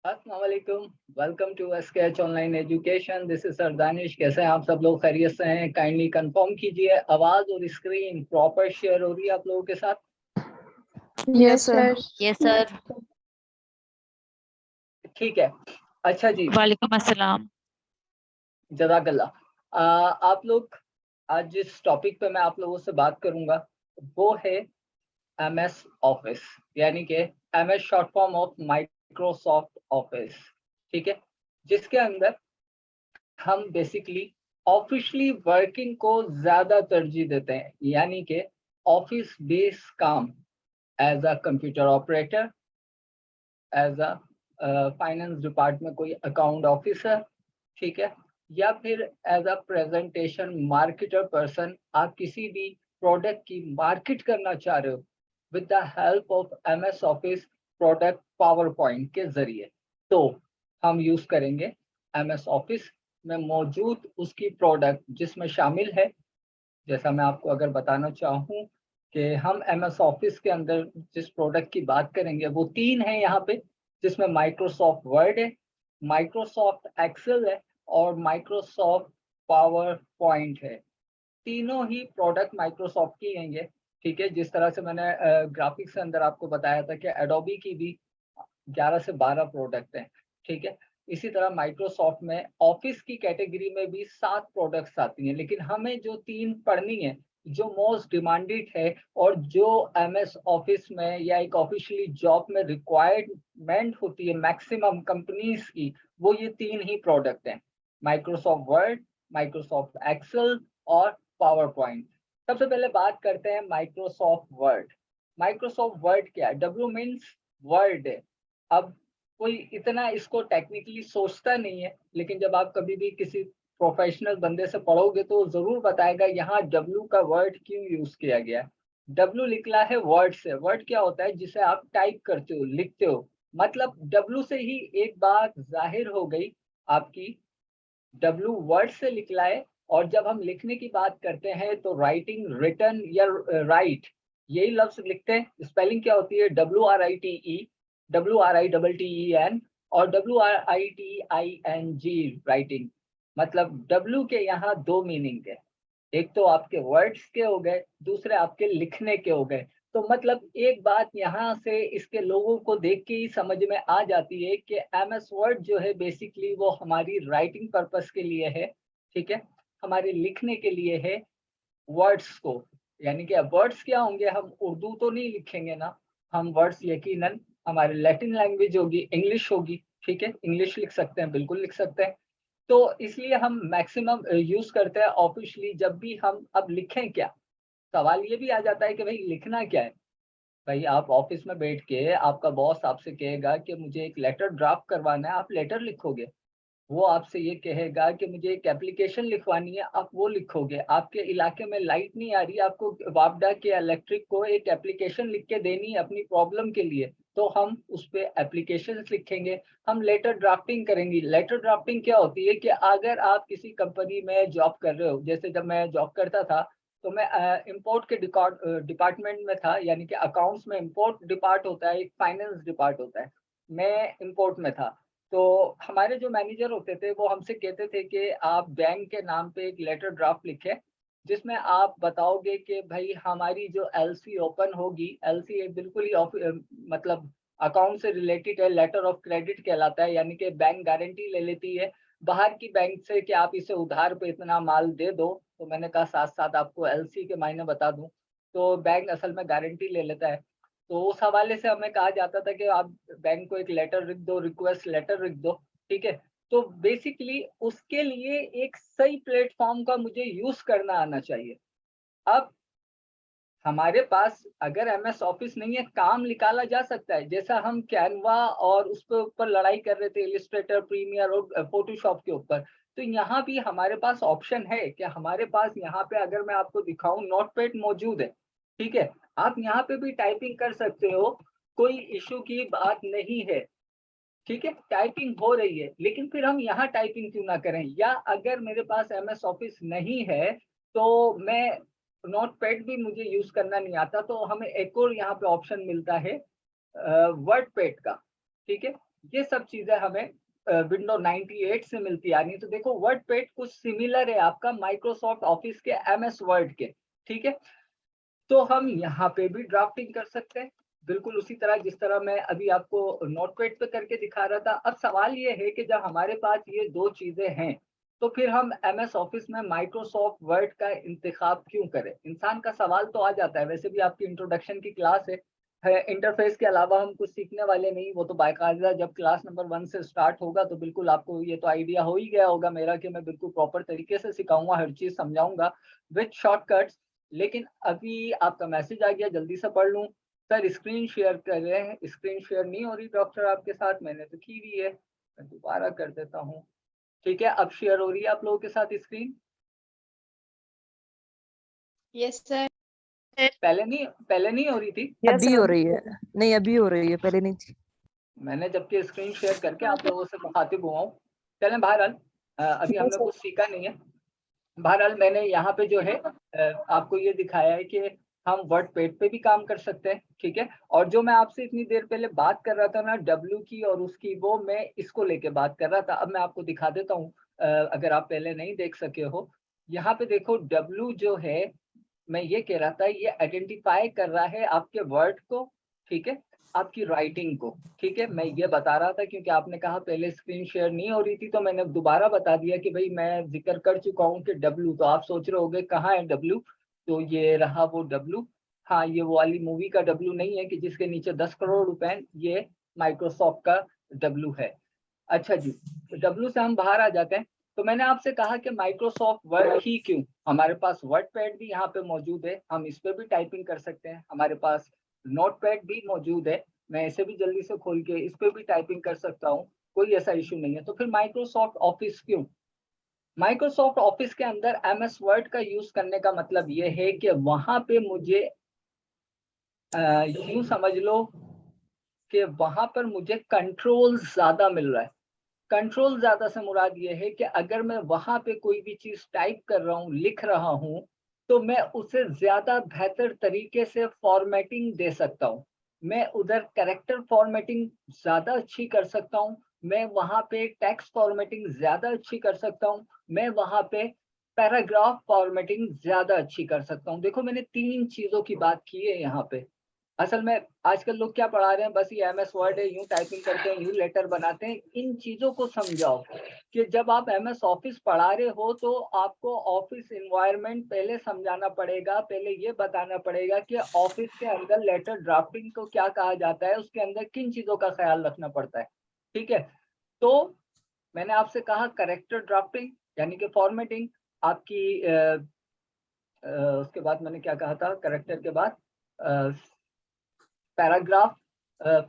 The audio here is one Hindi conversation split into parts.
अस्सलाम वालेकुम। Welcome to SKH online education. This is sir Danish. कैसे हैं आप सब लोग? खैरियत से हैं? काइंडली कंफर्म कीजिए आवाज और स्क्रीन प्रॉपर शेयर हो रही है आप लोगों के साथ? Yes sir. Yes sir. ठीक है। अच्छा जी, वालेकुम अस्सलाम। जज़ाकल्लाह। आप लोग, आज जिस टॉपिक पे मैं आप लोगों से बात करूंगा वो है एमएस ऑफिस, यानी कि MS short form of Microsoft office. ठीक है, जिसके अंदर हम बेसिकली ऑफिशियली वर्किंग को ज्यादा तरजीह देते हैं, यानी कि ऑफिस बेस्ड काम as a computer operator, as a finance department में कोई अकाउंट ऑफिसर, ठीक है, या फिर as a presentation marketer person. आप किसी भी प्रोडक्ट की मार्केट करना चाह रहे हो with the help of MS office product power point के जरिए, तो हम यूज करेंगे एमएस ऑफिस में मौजूद उसकी प्रोडक्ट, जिसमें शामिल है, जैसा मैं आपको अगर बताना चाहूँ कि हम एमएस ऑफिस के अंदर जिस प्रोडक्ट की बात करेंगे वो तीन है यहाँ पे, जिसमें माइक्रोसॉफ्ट वर्ड है, माइक्रोसॉफ्ट एक्सेल है और माइक्रोसॉफ्ट पावर पॉइंट है। तीनों ही प्रोडक्ट माइक्रोसॉफ्ट की हैं ये। ठीक है, जिस तरह से मैंने ग्राफिक्स के अंदर आपको बताया था कि एडोबी की भी 11 से 12 प्रोडक्ट हैं। ठीक है, इसी तरह माइक्रोसॉफ्ट में ऑफिस की कैटेगरी में भी 7 प्रोडक्ट्स आती हैं, लेकिन हमें जो तीन पढ़नी है, जो मोस्ट डिमांडेड है और जो एमएस ऑफिस में या एक ऑफिशियली जॉब में रिक्वायरमेंट होती है मैक्सिमम कंपनीज की, वो ये तीन ही प्रोडक्ट हैं, माइक्रोसॉफ्ट वर्ड, माइक्रोसॉफ्ट एक्सेल और पावर पॉइंट। सबसे पहले बात करते हैं माइक्रोसॉफ्ट वर्ड। माइक्रोसॉफ्ट वर्ड क्या है? डब्ल्यू मीन्स वर्ड है। अब कोई इतना इसको टेक्निकली सोचता नहीं है, लेकिन जब आप कभी भी किसी प्रोफेशनल बंदे से पढ़ोगे तो जरूर बताएगा यहाँ डब्ल्यू का वर्ड क्यों यूज किया गया है। डब्ल्यू निकला है वर्ड से। वर्ड क्या होता है? जिसे आप टाइप करते हो, लिखते हो। मतलब डब्ल्यू से ही एक बात जाहिर हो गई आपकी, डब्ल्यू वर्ड से निकला है। और जब हम लिखने की बात करते हैं तो राइटिंग, रिटन या राइट, यही लफ्ज लिखते हैं। स्पेलिंग क्या होती है? WRITE, WRITTEN और WRITING, राइटिंग। मतलब डब्ल्यू के यहाँ दो मीनिंग है, एक तो आपके वर्ड्स के हो गए, दूसरे आपके लिखने के हो गए। तो मतलब एक बात यहाँ से इसके लोगों को देख के ही समझ में आ जाती है कि एमएस वर्ड जो है बेसिकली वो हमारी राइटिंग पर्पस के लिए है। ठीक है, हमारे लिखने के लिए है वर्ड्स को। यानी कि अब वर्ड्स क्या होंगे? हम उर्दू तो नहीं लिखेंगे ना, हम वर्ड्स यकीनन हमारे लैटिन लैंग्वेज होगी, इंग्लिश होगी। ठीक है, इंग्लिश लिख सकते हैं, बिल्कुल लिख सकते हैं। तो इसलिए हम मैक्सिमम यूज करते हैं ऑफिशियली। जब भी हम अब लिखें क्या, सवाल ये भी आ जाता है कि भाई लिखना क्या है। भाई आप ऑफिस में बैठ के, आपका बॉस आपसे कहेगा कि मुझे एक लेटर ड्राफ्ट करवाना है, आप लेटर लिखोगे। वो आपसे ये कहेगा कि मुझे एक एप्लीकेशन लिखवानी है, आप वो लिखोगे। आपके इलाके में लाइट नहीं आ रही, आपको वापडा के इलेक्ट्रिक को एक एप्लीकेशन लिख के देनी है अपनी प्रॉब्लम के लिए, तो हम उस पर एप्लीकेशन लिखेंगे। हम लेटर ड्राफ्टिंग करेंगे। लेटर ड्राफ्टिंग क्या होती है कि अगर आप किसी कंपनी में जॉब कर रहे हो, जैसे जब मैं जॉब करता था तो मैं इंपोर्ट के डिपार्टमेंट में था, यानी कि अकाउंट्स में इंपोर्ट डिपार्ट होता है, एक फाइनेंस डिपार्ट होता है। मैं इंपोर्ट में था। तो हमारे जो मैनेजर होते थे वो हमसे कहते थे कि आप बैंक के नाम पे एक लेटर ड्राफ्ट लिखें, जिसमें आप बताओगे कि भाई हमारी जो एलसी ओपन होगी, एलसी बिल्कुल ही मतलब अकाउंट से रिलेटेड है, लेटर ऑफ क्रेडिट कहलाता है, यानी कि बैंक गारंटी ले लेती है बाहर की बैंक से कि आप इसे उधार पे इतना माल दे दो। तो मैंने कहा साथ साथ आपको एलसी के मायने बता दूं, तो बैंक असल में गारंटी ले लेता है। तो उस हवाले से हमें कहा जाता था कि आप बैंक को एक लेटर लिख दो, रिक्वेस्ट लेटर लिख दो। ठीक है, तो बेसिकली उसके लिए एक सही प्लेटफॉर्म का मुझे यूज करना आना चाहिए। अब हमारे पास अगर एमएस ऑफिस नहीं है, काम निकाला जा सकता है, जैसा हम कैनवा और उस पर ऊपर लड़ाई कर रहे थे, इलिस्ट्रेटर, प्रीमियर और फोटोशॉप के ऊपर। तो यहाँ भी हमारे पास ऑप्शन है कि हमारे पास यहाँ पे अगर मैं आपको दिखाऊं, नोटपैड मौजूद है। ठीक है, आप यहाँ पे भी टाइपिंग कर सकते हो, कोई इशू की बात नहीं है। ठीक है, टाइपिंग हो रही है, लेकिन फिर हम यहाँ टाइपिंग क्यों ना करें? या अगर मेरे पास एमएस ऑफिस नहीं है तो मैं नोटपैड भी मुझे यूज करना नहीं आता, तो हमें एक और यहाँ पे ऑप्शन मिलता है वर्ड पैड का। ठीक है, ये सब चीजें हमें विंडो 98 से मिलती आ रही है। तो देखो वर्डपैड कुछ सिमिलर है आपका माइक्रोसॉफ्ट ऑफिस के MS वर्ड के, ठीक है। तो हम यहाँ पे भी ड्राफ्टिंग कर सकते हैं बिल्कुल उसी तरह जिस तरह मैं अभी आपको नोटपैड पे करके दिखा रहा था। अब सवाल ये है कि जब हमारे पास ये दो चीजें हैं तो फिर हम MS ऑफिस में माइक्रोसॉफ्ट वर्ड का इंतखाब क्यों करें? इंसान का सवाल तो आ जाता है। वैसे भी आपकी इंट्रोडक्शन की क्लास है, इंटरफेस के अलावा हम कुछ सीखने वाले नहीं। वो तो बाकायदा जब क्लास नंबर 1 से स्टार्ट होगा तो बिल्कुल आपको ये तो आइडिया हो ही गया होगा मेरा कि मैं बिल्कुल प्रॉपर तरीके से सिखाऊंगा, हर चीज समझाऊंगा विद शॉर्टकट्स। लेकिन अभी आपका मैसेज आ गया, जल्दी से पढ़ लूं। सर स्क्रीन शेयर कर रहे हैं, स्क्रीन शेयर नहीं हो रही डॉक्टर आपके साथ, मैंने तो की हुई है, मैं दोबारा कर देता हूँ। ठीक है, अब शेयर हो रही है आप लोगों के साथ स्क्रीन? Yes sir. पहले नहीं हो रही थी? अभी हो रही है, नहीं अभी हो रही है, पहले नहीं थी। मैंने जबकि स्क्रीन शेयर करके आप लोगों से मुखातिब हुआ हूँ। चलें बहरहाल, अभी हमने कुछ सीखा नहीं है। बहरहाल मैंने यहाँ पे जो है आपको ये दिखाया है कि हम वर्डपैड पे भी काम कर सकते हैं, ठीक है। और जो मैं आपसे इतनी देर पहले बात कर रहा था ना W की और उसकी, वो मैं इसको लेके बात कर रहा था। अब मैं आपको दिखा देता हूँ अगर आप पहले नहीं देख सके हो। यहाँ पे देखो W जो है, मैं ये कह रहा था, ये आइडेंटिफाई कर रहा है आपके वर्ड को, ठीक है, आपकी राइटिंग को, ठीक है। मैं ये बता रहा था क्योंकि आपने कहा पहले स्क्रीन शेयर नहीं हो रही थी, तो मैंने दोबारा बता दिया कि भाई मैं जिक्र कर चुका हूँ कि W। तो आप सोच रहे होगे कहाँ है W? तो ये रहा वो W। हाँ, ये वो वाली मूवी का W नहीं है कि जिसके नीचे 10 करोड़ रुपए, ये माइक्रोसॉफ्ट का W है। अच्छा जी, तो W से हम बाहर आ जाते हैं। तो मैंने आपसे कहा कि माइक्रोसॉफ्ट वर्ड ही क्यों, हमारे पास वर्डपैड भी यहाँ पे मौजूद है, हम इस पे भी टाइपिंग कर सकते हैं। हमारे पास नोटपैड भी मौजूद है, मैं इसे भी जल्दी से खोल के इस पे भी टाइपिंग कर सकता हूँ, कोई ऐसा इशू नहीं है। तो फिर माइक्रोसॉफ्ट ऑफिस क्यों? माइक्रोसॉफ्ट ऑफिस के अंदर MS वर्ड का यूज करने का मतलब ये है कि वहां पे मुझे यूं समझ लो कि वहां पर मुझे कंट्रोल ज्यादा मिल रहा है। कंट्रोल ज्यादा से मुराद ये है कि अगर मैं वहां पे कोई भी चीज टाइप कर रहा हूँ, लिख रहा हूँ, तो मैं उसे ज्यादा बेहतर तरीके से फॉर्मेटिंग दे सकता हूँ। मैं उधर कैरेक्टर फॉर्मेटिंग ज्यादा अच्छी कर सकता हूँ, मैं वहां पे टेक्स्ट फॉर्मेटिंग ज्यादा अच्छी कर सकता हूँ, मैं वहां पे पैराग्राफ फॉर्मेटिंग ज्यादा अच्छी कर सकता हूँ। देखो मैंने 3 चीजों की बात की है यहाँ पे। असल में आजकल लोग क्या पढ़ा रहे हैं, बस ये MS वर्ड है, यूं टाइपिंग करते हैं, यूं लेटर बनाते हैं। इन चीजों को समझाओ कि जब आप MS ऑफिस पढ़ा रहे हो तो आपको ऑफिस इन्वायरमेंट पहले समझाना पड़ेगा। पहले ये बताना पड़ेगा कि ऑफिस के अंदर लेटर ड्राफ्टिंग को क्या कहा जाता है, उसके अंदर किन चीजों का ख्याल रखना पड़ता है, ठीक है। तो मैंने आपसे कहा करेक्टर ड्राफ्टिंग यानी कि फॉर्मेटिंग आपकी, उसके बाद मैंने क्या कहा था, करेक्टर के बाद पैराग्राफ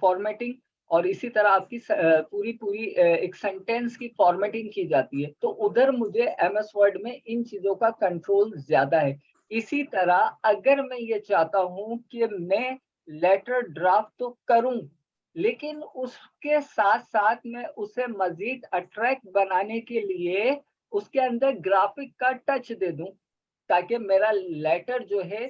फॉर्मेटिंग, और इसी तरह आपकी पूरी पूरी एक सेंटेंस की फॉर्मेटिंग की जाती है। तो उधर मुझे MS वर्ड में इन चीजों का कंट्रोल ज्यादा है। इसी तरह अगर मैं ये चाहता हूं कि मैं लेटर ड्राफ्ट तो करूं, लेकिन उसके साथ साथ मैं उसे मजीद अट्रैक्ट बनाने के लिए उसके अंदर ग्राफिक का टच दे दूं, ताकि मेरा लेटर जो है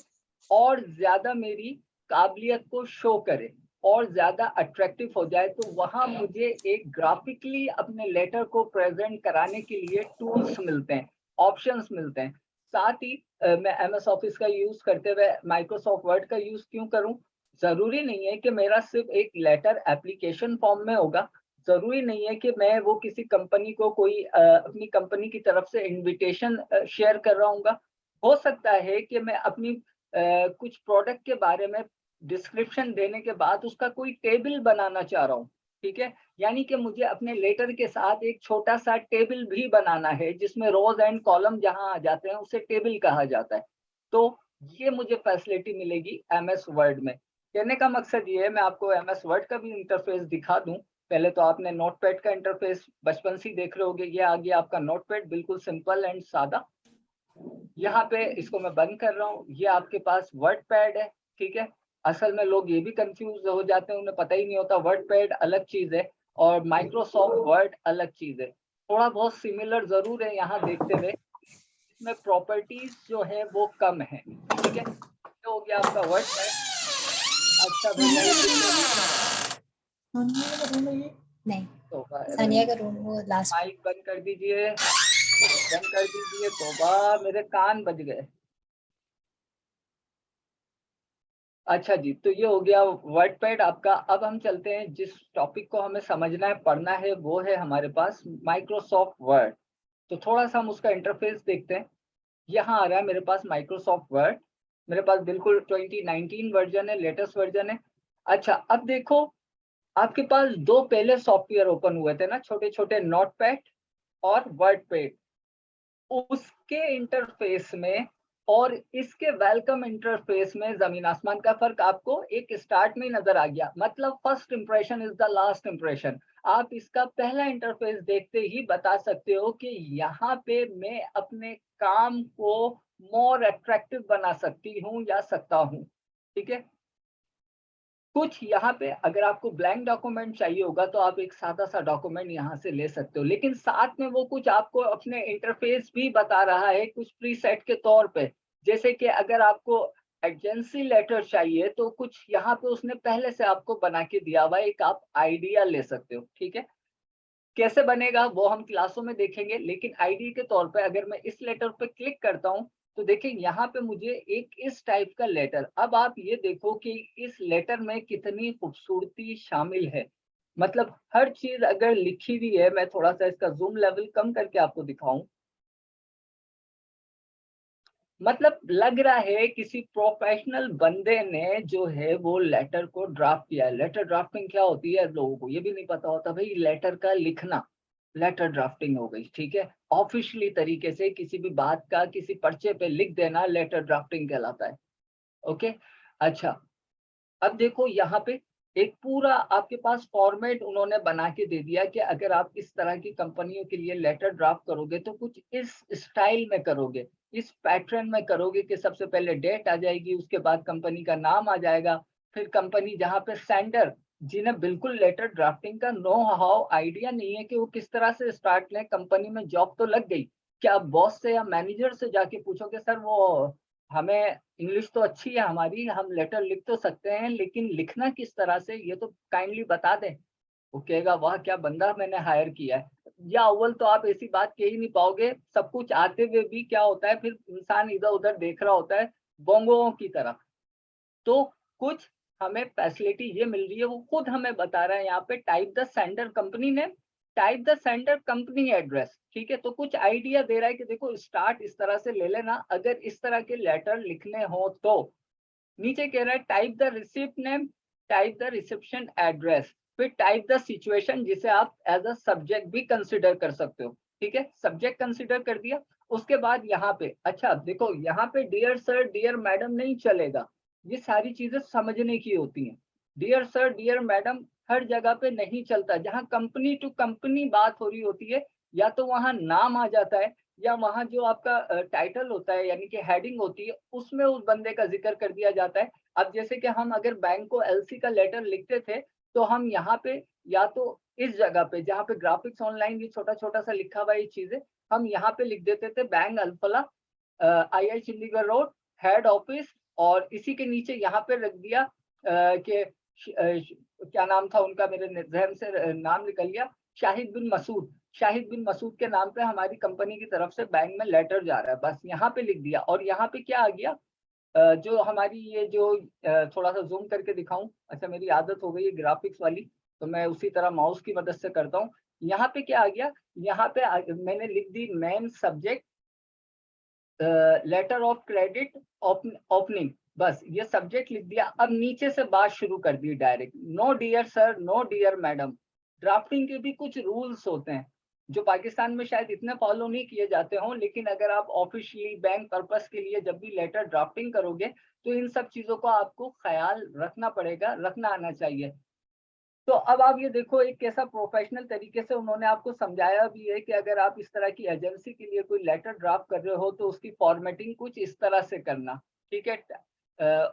और ज्यादा मेरी काबिलियत को शो करे और ज्यादा अट्रैक्टिव हो जाए, तो वहां मुझे एक ग्राफिकली अपने लेटर को प्रेजेंट कराने के लिए टूल्स मिलते हैं, ऑप्शंस मिलते हैं। साथ ही मैं MS ऑफिस का यूज करते हुए माइक्रोसॉफ्ट वर्ड का यूज क्यों करूं? जरूरी नहीं है कि मेरा सिर्फ एक लेटर एप्लीकेशन फॉर्म में होगा, जरूरी नहीं है कि मैं वो किसी कंपनी को कोई अपनी कंपनी की तरफ से इनविटेशन शेयर कर रहा हूँ। हो सकता है कि मैं अपनी कुछ प्रोडक्ट के बारे में डिस्क्रिप्शन देने के बाद उसका कोई टेबल बनाना चाह रहा हूँ, ठीक है। यानी कि मुझे अपने लेटर के साथ एक छोटा सा टेबल भी बनाना है जिसमें रोज एंड कॉलम जहां आ जाते हैं उसे टेबल कहा जाता है। तो ये मुझे फैसिलिटी मिलेगी MS वर्ड में। कहने का मकसद ये है, मैं आपको MS वर्ड का भी इंटरफेस दिखा दूं। पहले तो आपने नोटपैड का इंटरफेस बचपन से देख रहे होगे, ये आ गया आपका नोटपैड, बिल्कुल सिंपल एंड सादा। यहाँ पे इसको मैं बंद कर रहा हूँ, ये आपके पास वर्डपैड है, ठीक है। असल में लोग ये भी कंफ्यूज हो जाते हैं, उन्हें पता ही नहीं होता वर्डपैड अलग चीज है और माइक्रोसॉफ्ट वर्ड अलग चीज है। थोड़ा बहुत सिमिलर जरूर है यहाँ देखते हुए, इसमें प्रॉपर्टीज जो है वो कम है, ठीक है। तो हो गया आपका वर्डपैड। अच्छा भैया नहीं, तो सानिया का रूम वो लास्ट। माइक बंद कर दीजिए, बंद कर दीजिए। तौबा, मेरे कान बज गए। अच्छा जी, तो ये हो गया वर्डपैड आपका। अब हम चलते हैं जिस टॉपिक को हमें समझना है, पढ़ना है, वो है हमारे पास माइक्रोसॉफ्ट वर्ड। तो थोड़ा सा हम उसका इंटरफेस देखते हैं। यहाँ आ रहा है मेरे पास माइक्रोसॉफ्ट वर्ड। मेरे पास बिल्कुल 2019 वर्जन है, लेटेस्ट वर्जन है। अच्छा, अब देखो, आपके पास दो पहले सॉफ्टवेयर ओपन हुए थे ना, छोटे छोटे नोटपैड और वर्डपैड। उसके इंटरफेस में और इसके वेलकम इंटरफेस में जमीन आसमान का फर्क आपको एक स्टार्ट में नजर आ गया। मतलब first impression is the last impression. आप इसका पहला इंटरफेस देखते ही बता सकते हो कि यहाँ पे मैं अपने काम को मोर अट्रैक्टिव बना सकती हूँ या सकता हूँ। ठीक है, कुछ यहाँ पे अगर आपको ब्लैंक डॉक्यूमेंट चाहिए होगा तो आप एक सादा सा डॉक्यूमेंट यहाँ से ले सकते हो, लेकिन साथ में वो कुछ आपको अपने इंटरफेस भी बता रहा है कुछ प्रीसेट के तौर पे। जैसे कि अगर आपको एजेंसी लेटर चाहिए तो कुछ यहाँ पे उसने पहले से आपको बना के दिया हुआ है, एक आप आइडिया ले सकते हो। ठीक है, कैसे बनेगा वो हम क्लासों में देखेंगे, लेकिन आईडी के तौर पे अगर मैं इस लेटर पे क्लिक करता हूँ तो देखिए यहाँ पे मुझे एक इस टाइप का लेटर। अब आप ये देखो कि इस लेटर में कितनी खूबसूरती शामिल है। मतलब हर चीज अगर लिखी हुई है, मैं थोड़ा सा इसका जूम लेवल कम करके आपको दिखाऊं। मतलब लग रहा है किसी प्रोफेशनल बंदे ने जो है वो लेटर को ड्राफ्ट किया है। लेटर ड्राफ्टिंग क्या होती है, लोगों को ये भी नहीं पता होता भाई। लेटर का लिखना लेटर ड्राफ्टिंग हो गई। ठीक है, ऑफिशियली तरीके से किसी भी बात का किसी पर्चे पे लिख देना लेटर ड्राफ्टिंग कहलाता है। ओके, अच्छा, अब देखो यहाँ पे एक पूरा आपके पास फॉर्मेट उन्होंने बना के दे दिया कि अगर आप इस तरह की कंपनियों के लिए लेटर ड्राफ्ट करोगे तो कुछ इस स्टाइल में करोगे, इस पैटर्न में करोगे कि सबसे पहले डेट आ जाएगी, उसके बाद कंपनी का नाम आ जाएगा, फिर कंपनी जहाँ पे सेंडर, जिन्हें बिल्कुल लेटर ड्राफ्टिंग का नो हाउ आइडिया नहीं है कि वो किस तरह से स्टार्ट लें। कंपनी में जॉब तो लग गई, क्या आप बॉस से या मैनेजर से जाके पूछोगे सर वो हमें इंग्लिश तो अच्छी है हमारी, हम लेटर लिख तो सकते हैं, लेकिन लिखना किस तरह से ये तो काइंडली बता दें। वो कहेगा वाह क्या बंदा मैंने हायर किया है। या अव्वल तो आप ऐसी बात कह ही नहीं पाओगे, सब कुछ आते हुए भी क्या होता है, फिर इंसान इधर उधर देख रहा होता है बोंगों की तरह। तो कुछ हमें फैसिलिटी ये मिल रही है, वो खुद हमें बता रहा है यहाँ पे type the sender company name, type the sender company address. ठीक है, तो कुछ आइडिया दे रहा है कि देखो स्टार्ट इस तरह से ले लेना अगर इस तरह के लेटर लिखने हो तो। नीचे कह रहा है type the receipt name, type the reception address, फिर टाइप द सिचुएशन जिसे आप एज अ सब्जेक्ट भी कंसिडर कर सकते हो। ठीक है, सब्जेक्ट कंसिडर कर दिया। उसके बाद यहाँ पे अच्छा देखो, यहाँ पे डियर सर डियर मैडम नहीं चलेगा, ये सारी चीजें समझने की होती हैं। डियर सर डियर मैडम हर जगह पे नहीं चलता। जहाँ कंपनी टू कंपनी बात हो रही होती है या तो वहाँ नाम आ जाता है या वहाँ जो आपका टाइटल होता है यानी कि हेडिंग होती है उसमें उस बंदे का जिक्र कर दिया जाता है। अब जैसे कि हम अगर बैंक को एलसी का लेटर लिखते थे तो हम यहाँ पे या तो इस जगह पे जहाँ पे ग्राफिक्स ऑनलाइन ये छोटा छोटा सा लिखा हुआ ये चीजें हम यहाँ पे लिख देते थे, बैंक अल्फला आई चंडीगढ़ रोड हेड ऑफिस, और इसी के नीचे यहाँ पे रख दिया कि क्या नाम था उनका, मेरे जहन से नाम निकल गया, शाहिद बिन मसूद। शाहिद बिन मसूद के नाम पे हमारी कंपनी की तरफ से बैंक में लेटर जा रहा है, बस यहाँ पे लिख दिया। और यहाँ पे क्या आ गया, जो हमारी ये जो थोड़ा सा जूम करके दिखाऊं, अच्छा मेरी आदत हो गई है ग्राफिक्स वाली तो मैं उसी तरह माउस की मदद से करता हूँ। यहाँ पे क्या आ गया, यहाँ पे मैंने लिख दी main subject letter of credit opening, बस ये सब्जेक्ट लिख दिया। अब नीचे से बात शुरू कर दी direct, no dear sir no dear madam. Drafting के भी कुछ रूल्स होते हैं जो पाकिस्तान में शायद इतने फॉलो नहीं किए जाते हों, लेकिन अगर आप ऑफिशियली बैंक पर्पस के लिए जब भी लेटर ड्राफ्टिंग करोगे तो इन सब चीजों का आपको ख्याल रखना पड़ेगा, रखना आना चाहिए। तो अब आप ये देखो एक कैसा प्रोफेशनल तरीके से उन्होंने आपको समझाया भी है कि अगर आप इस तरह की एजेंसी के लिए कोई लेटर ड्राफ्ट कर रहे हो तो उसकी फॉर्मेटिंग कुछ इस तरह से करना। ठीक है,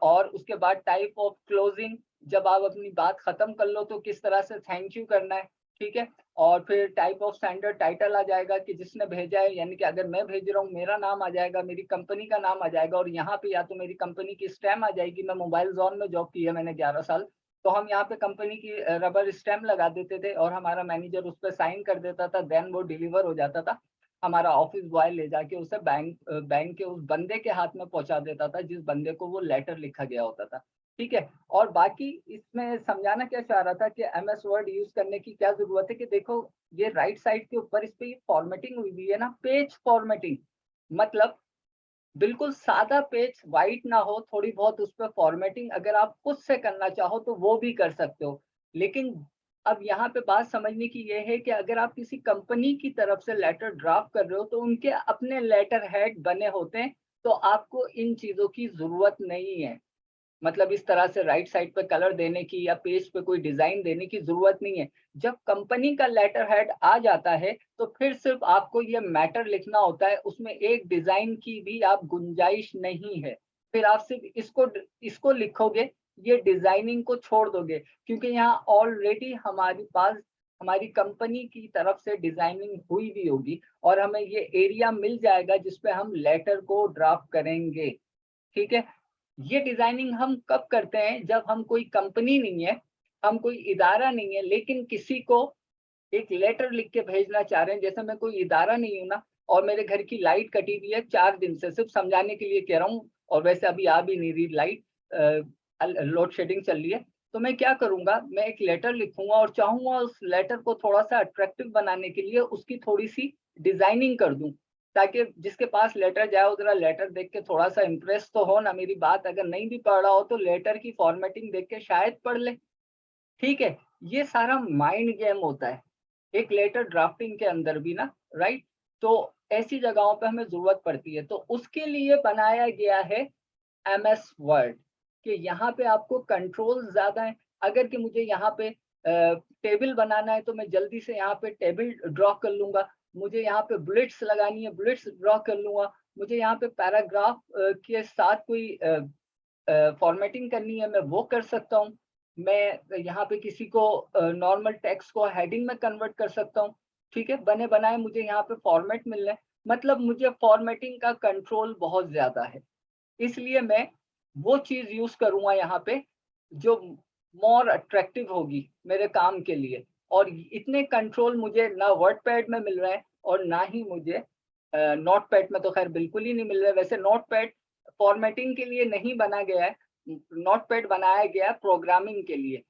और उसके बाद टाइप ऑफ क्लोजिंग, जब आप अपनी बात खत्म कर लो तो किस तरह से थैंक यू करना है। ठीक है, और फिर टाइप ऑफ सेंडर टाइटल आ जाएगा कि जिसने भेजा है, यानी कि अगर मैं भेज रहा हूँ मेरा नाम आ जाएगा, मेरी कंपनी का नाम आ जाएगा, और यहाँ पे या तो मेरी कंपनी की स्टैम्प आ जाएगी। मैं मोबाइल जोन में जॉब की है मैंने 11 साल, तो हम यहाँ पे कंपनी की रबर स्टैम्प लगा देते थे और हमारा मैनेजर उस पर साइन कर देता था, देन वो डिलीवर हो जाता था। हमारा ऑफिस बॉय ले जाके उसे बैंक के उस बंदे के हाथ में पहुंचा देता था जिस बंदे को वो लेटर लिखा गया होता था। ठीक है, और बाकी इसमें समझाना क्या चाह रहा था कि एमएस वर्ड यूज करने की क्या जरूरत है कि देखो ये राइट साइड के ऊपर इस पे फॉर्मेटिंग हुई हुई है ना, पेज फॉर्मेटिंग, मतलब बिल्कुल सादा पेज, वाइट ना हो, थोड़ी बहुत उस पर फॉर्मेटिंग अगर आप खुद से करना चाहो तो वो भी कर सकते हो। लेकिन अब यहाँ पे बात समझने की ये है कि अगर आप किसी कंपनी की तरफ से लेटर ड्राफ्ट कर रहे हो तो उनके अपने लेटर हेड बने होते हैं, तो आपको इन चीजों की जरूरत नहीं है। मतलब इस तरह से राइट साइड पे कलर देने की या पेज पे कोई डिजाइन देने की जरूरत नहीं है। जब कंपनी का लेटर हेड आ जाता है तो फिर सिर्फ आपको ये मैटर लिखना होता है, उसमें एक डिजाइन की भी आप गुंजाइश नहीं है। फिर आप सिर्फ इसको लिखोगे, ये डिजाइनिंग को छोड़ दोगे, क्योंकि यहाँ ऑलरेडी हमारे पास हमारी कंपनी की तरफ से डिजाइनिंग हुई भी होगी और हमें ये एरिया मिल जाएगा जिसपे हम लेटर को ड्राफ्ट करेंगे। ठीक है, ये डिजाइनिंग हम कब करते हैं? जब हम कोई कंपनी नहीं है, हम कोई इदारा नहीं है, लेकिन किसी को एक लेटर लिख के भेजना चाह रहे हैं। जैसे मैं कोई इदारा नहीं हूं ना, और मेरे घर की लाइट कटी हुई है 4 दिन से, सिर्फ समझाने के लिए कह रहा हूँ, और वैसे अभी आ भी नहीं रही लाइट, लोड शेडिंग चल रही है, तो मैं क्या करूंगा, मैं एक लेटर लिखूंगा और चाहूंगा उस लेटर को थोड़ा सा अट्रैक्टिव बनाने के लिए उसकी थोड़ी सी डिजाइनिंग कर दूं, ताकि जिसके पास लेटर जाए वो जरा लेटर देख के थोड़ा सा इम्प्रेस तो हो ना मेरी बात, अगर नहीं भी पढ़ रहा हो तो लेटर की फॉर्मेटिंग देख के शायद पढ़ ले। ठीक है, ये सारा माइंड गेम होता है एक लेटर ड्राफ्टिंग के अंदर भी ना, राइट। तो ऐसी जगहों पे हमें जरूरत पड़ती है, तो उसके लिए बनाया गया है एमएस वर्ड, कि यहाँ पे आपको कंट्रोल ज्यादा है। अगर कि मुझे यहाँ पे टेबल बनाना है तो मैं जल्दी से यहाँ पे टेबल ड्रॉ कर लूंगा, मुझे यहाँ पे बुलेट्स लगानी है बुलेट्स ड्रॉ कर लूंगा, मुझे यहाँ पे पैराग्राफ के साथ कोई फॉर्मेटिंग करनी है मैं वो कर सकता हूँ, मैं यहाँ पे किसी को नॉर्मल टेक्स्ट को हेडिंग में कन्वर्ट कर सकता हूँ। ठीक है, बने बनाए मुझे यहाँ पे फॉर्मेट मिल रहे हैं, मतलब मुझे फॉर्मेटिंग का कंट्रोल बहुत ज्यादा है, इसलिए मैं वो चीज यूज करूंगा यहाँ पे जो मोर अट्रैक्टिव होगी मेरे काम के लिए। और इतने कंट्रोल मुझे ना वर्ड पैड में मिल रहे हैं और ना ही मुझे नोट पैड में, तो खैर बिल्कुल ही नहीं मिल रहा है। वैसे नोट पैड फॉर्मेटिंग के लिए नहीं बना गया है, नोट पैड बनाया गया है प्रोग्रामिंग के लिए।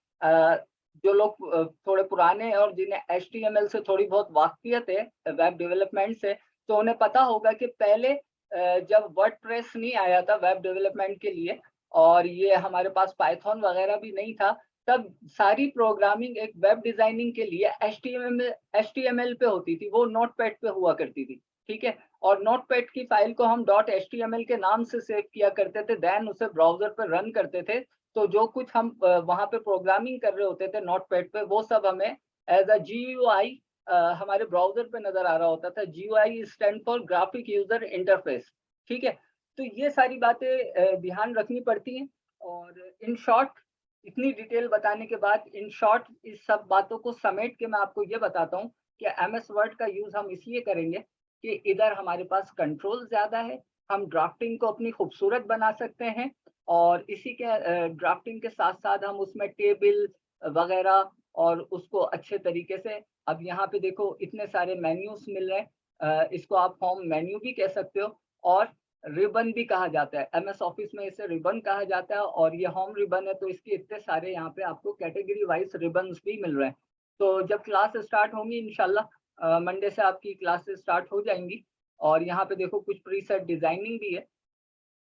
जो लोग थोड़े पुराने और जिन्हें HTML से थोड़ी बहुत वाकिफियत है, वेब डेवलपमेंट से, तो उन्हें पता होगा कि पहले जब वर्डप्रेस नहीं आया था वेब डेवलपमेंट के लिए और ये हमारे पास पाइथन वगैरह भी नहीं था, तब सारी प्रोग्रामिंग एक वेब डिजाइनिंग के लिए HTML पे होती थी, वो नोटपैड पे हुआ करती थी। ठीक है, और नोटपैड की फाइल को हम .html के नाम से सेव किया करते थे, देन उसे ब्राउजर पर रन करते थे। तो जो कुछ हम वहां पे प्रोग्रामिंग कर रहे होते थे नोटपैड पे, वो सब हमें एज अ GUI हमारे ब्राउजर पे नजर आ रहा होता था। GUI stand for graphic user interface. ठीक है, तो ये सारी बातें ध्यान रखनी पड़ती हैं। और इन शॉर्ट, इतनी डिटेल बताने के बाद, इन शॉर्ट इस सब बातों को समेट के मैं आपको ये बताता हूँ कि MS वर्ड का यूज हम इसलिए करेंगे कि इधर हमारे पास कंट्रोल ज्यादा है, हम ड्राफ्टिंग को अपनी खूबसूरत बना सकते हैं, और इसी के ड्राफ्टिंग के साथ साथ हम उसमें टेबल वगैरह और उसको अच्छे तरीके से, अब यहाँ पे देखो इतने सारे मेन्यूज मिल रहे हैं, इसको आप होम मेन्यू भी कह सकते हो और रिबन भी कहा जाता है। MS ऑफिस में इसे रिबन कहा जाता है और ये होम रिबन है, तो इसके इतने सारे यहाँ पे आपको कैटेगरी वाइज रिबन्स भी मिल रहे हैं। तो जब क्लास स्टार्ट होंगी इंशाल्लाह मंडे से आपकी क्लासेस स्टार्ट हो जाएंगी, और यहाँ पे देखो कुछ प्रीसेट डिजाइनिंग भी है।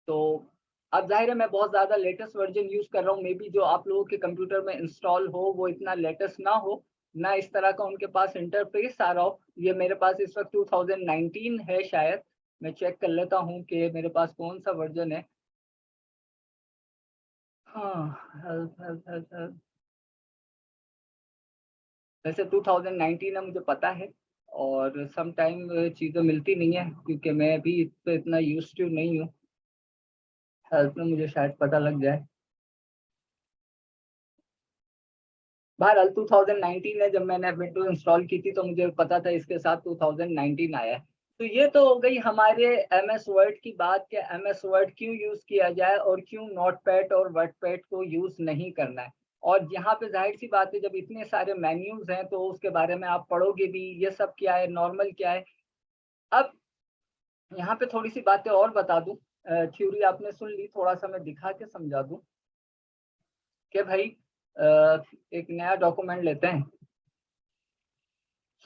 तो अब जाहिर है मैं बहुत ज्यादा लेटेस्ट वर्जन यूज कर रहा हूँ, मे बी जो आप लोगों के कंप्यूटर में इंस्टॉल हो वो इतना लेटेस्ट ना हो, ना इस तरह का उनके पास इंटरफेस आ रहा हो। ये मेरे पास इस वक्त 2019 है शायद, मैं चेक कर लेता हूँ कि मेरे पास कौन सा वर्जन है। हाँ, हेल्प वैसे 2019 है मुझे पता है, और सम टाइम चीज़ें मिलती नहीं है क्योंकि मैं भी इस पे इतना यूज टू नहीं हूँ। हेल्प में मुझे शायद पता लग जाए। बहरहाल 2019 है, जब मैंने विंडो इंस्टॉल की थी तो मुझे पता था इसके साथ 2019 आया है। तो ये तो हो गई हमारे MS वर्ड की बात कि MS वर्ड क्यों यूज किया जाए और क्यों नोटपैड और वर्डपैड को यूज नहीं करना है। और यहाँ पे जाहिर सी बात है जब इतने सारे मेन्यूज हैं तो उसके बारे में आप पढ़ोगे भी, ये सब क्या है, नॉर्मल क्या है। अब यहाँ पे थोड़ी सी बातें और बता दूं, थ्योरी आपने सुन ली, थोड़ा सा मैं दिखा के समझा दूं कि भाई एक नया डॉक्यूमेंट लेते हैं।